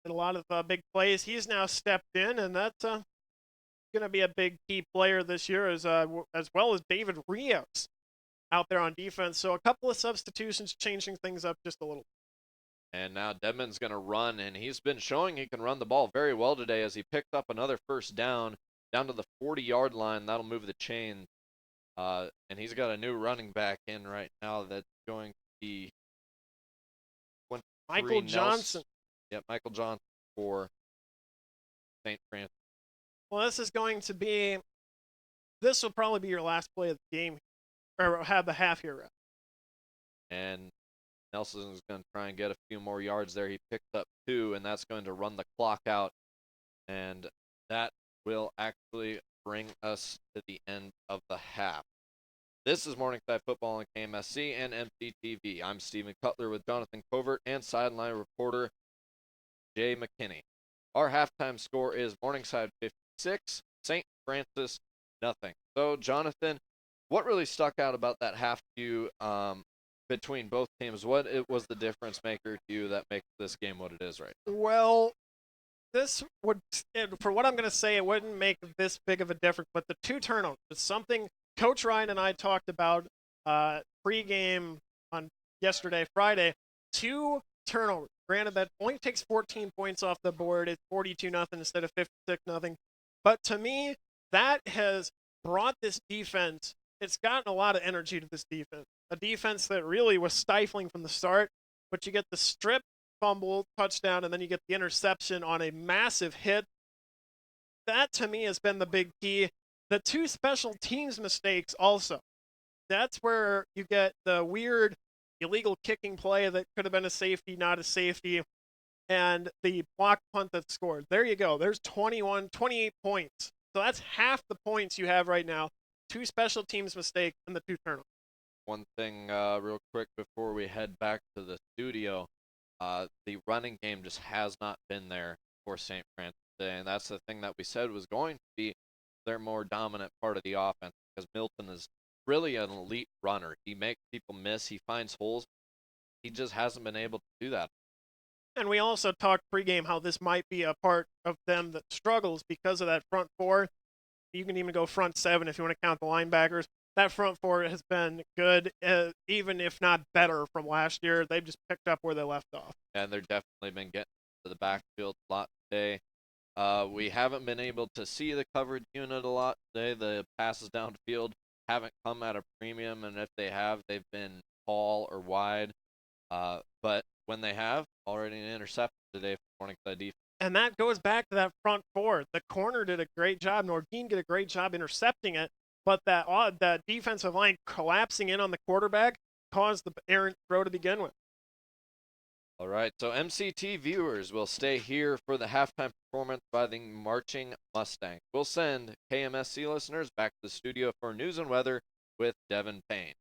Did a lot of big plays. He's now stepped in, and that's going to be a big key player this year, as well as David Rios out there on defense. So a couple of substitutions changing things up just a little. And now Dedman's going to run, and he's been showing he can run the ball very well today as he picked up another first down to the 40-yard line. That'll move the chain. And he's got a new running back in right now that's going to be Michael Johnson. Yep, Michael Johnson for St. Francis. Well, this will probably be your last play of the game, or have the half here. And Nelson is going to try and get a few more yards there. He picked up 2, and that's going to run the clock out. And that will actually bring us to the end of the half. This is Morningside Football on KMSC and MCTV. I'm Stephen Cutler with Jonathan Covert and sideline reporter Jay McKinney. Our halftime score is Morningside 56, St. Francis nothing. So, Jonathan, what really stuck out about that half to you between both teams? What was the difference maker to you that makes this game what it is right now? Well, for what I'm going to say, it wouldn't make this big of a difference, but the 2 turnovers is something Coach Ryan and I talked about pre-game on yesterday, Friday. 2 turnovers. Granted, that only takes 14 points off the board. It's 42-0 instead of 56-0. But to me, that has brought this defense, it's gotten a lot of energy to this defense. A defense that really was stifling from the start, but you get the strip, fumble, touchdown, and then you get the interception on a massive hit. That, to me, has been the big key. The 2 special teams mistakes also. That's where you get the weird illegal kicking play that could have been a safety, not a safety, and the block punt that scored. There you go. There's 28 points. So that's half the points you have right now. 2 special teams mistakes and the 2 turnovers. One thing real quick before we head back to the studio, the running game just has not been there for St. Francis today, and that's the thing that we said was going to be their more dominant part of the offense, because Milton is really an elite runner. He makes people miss. He finds holes. He just hasn't been able to do that. And we also talked pregame how this might be a part of them that struggles because of that front four. You can even go front seven if you want to count the linebackers. That front four has been good, even if not better from last year. They've just picked up where they left off. And they're definitely been getting to the backfield a lot today. We haven't been able to see the coverage unit a lot today. The passes downfield haven't come at a premium, and if they have, they've been tall or wide. But when they have, already an interception today for Morningside defense. And that goes back to that front four. The corner did a great job. Nordin did a great job intercepting it, but that defensive line collapsing in on the quarterback caused the errant throw to begin with. All right, so MCT viewers will stay here for the halftime performance by the Marching Mustangs. We'll send KMSC listeners back to the studio for news and weather with Devin Payne.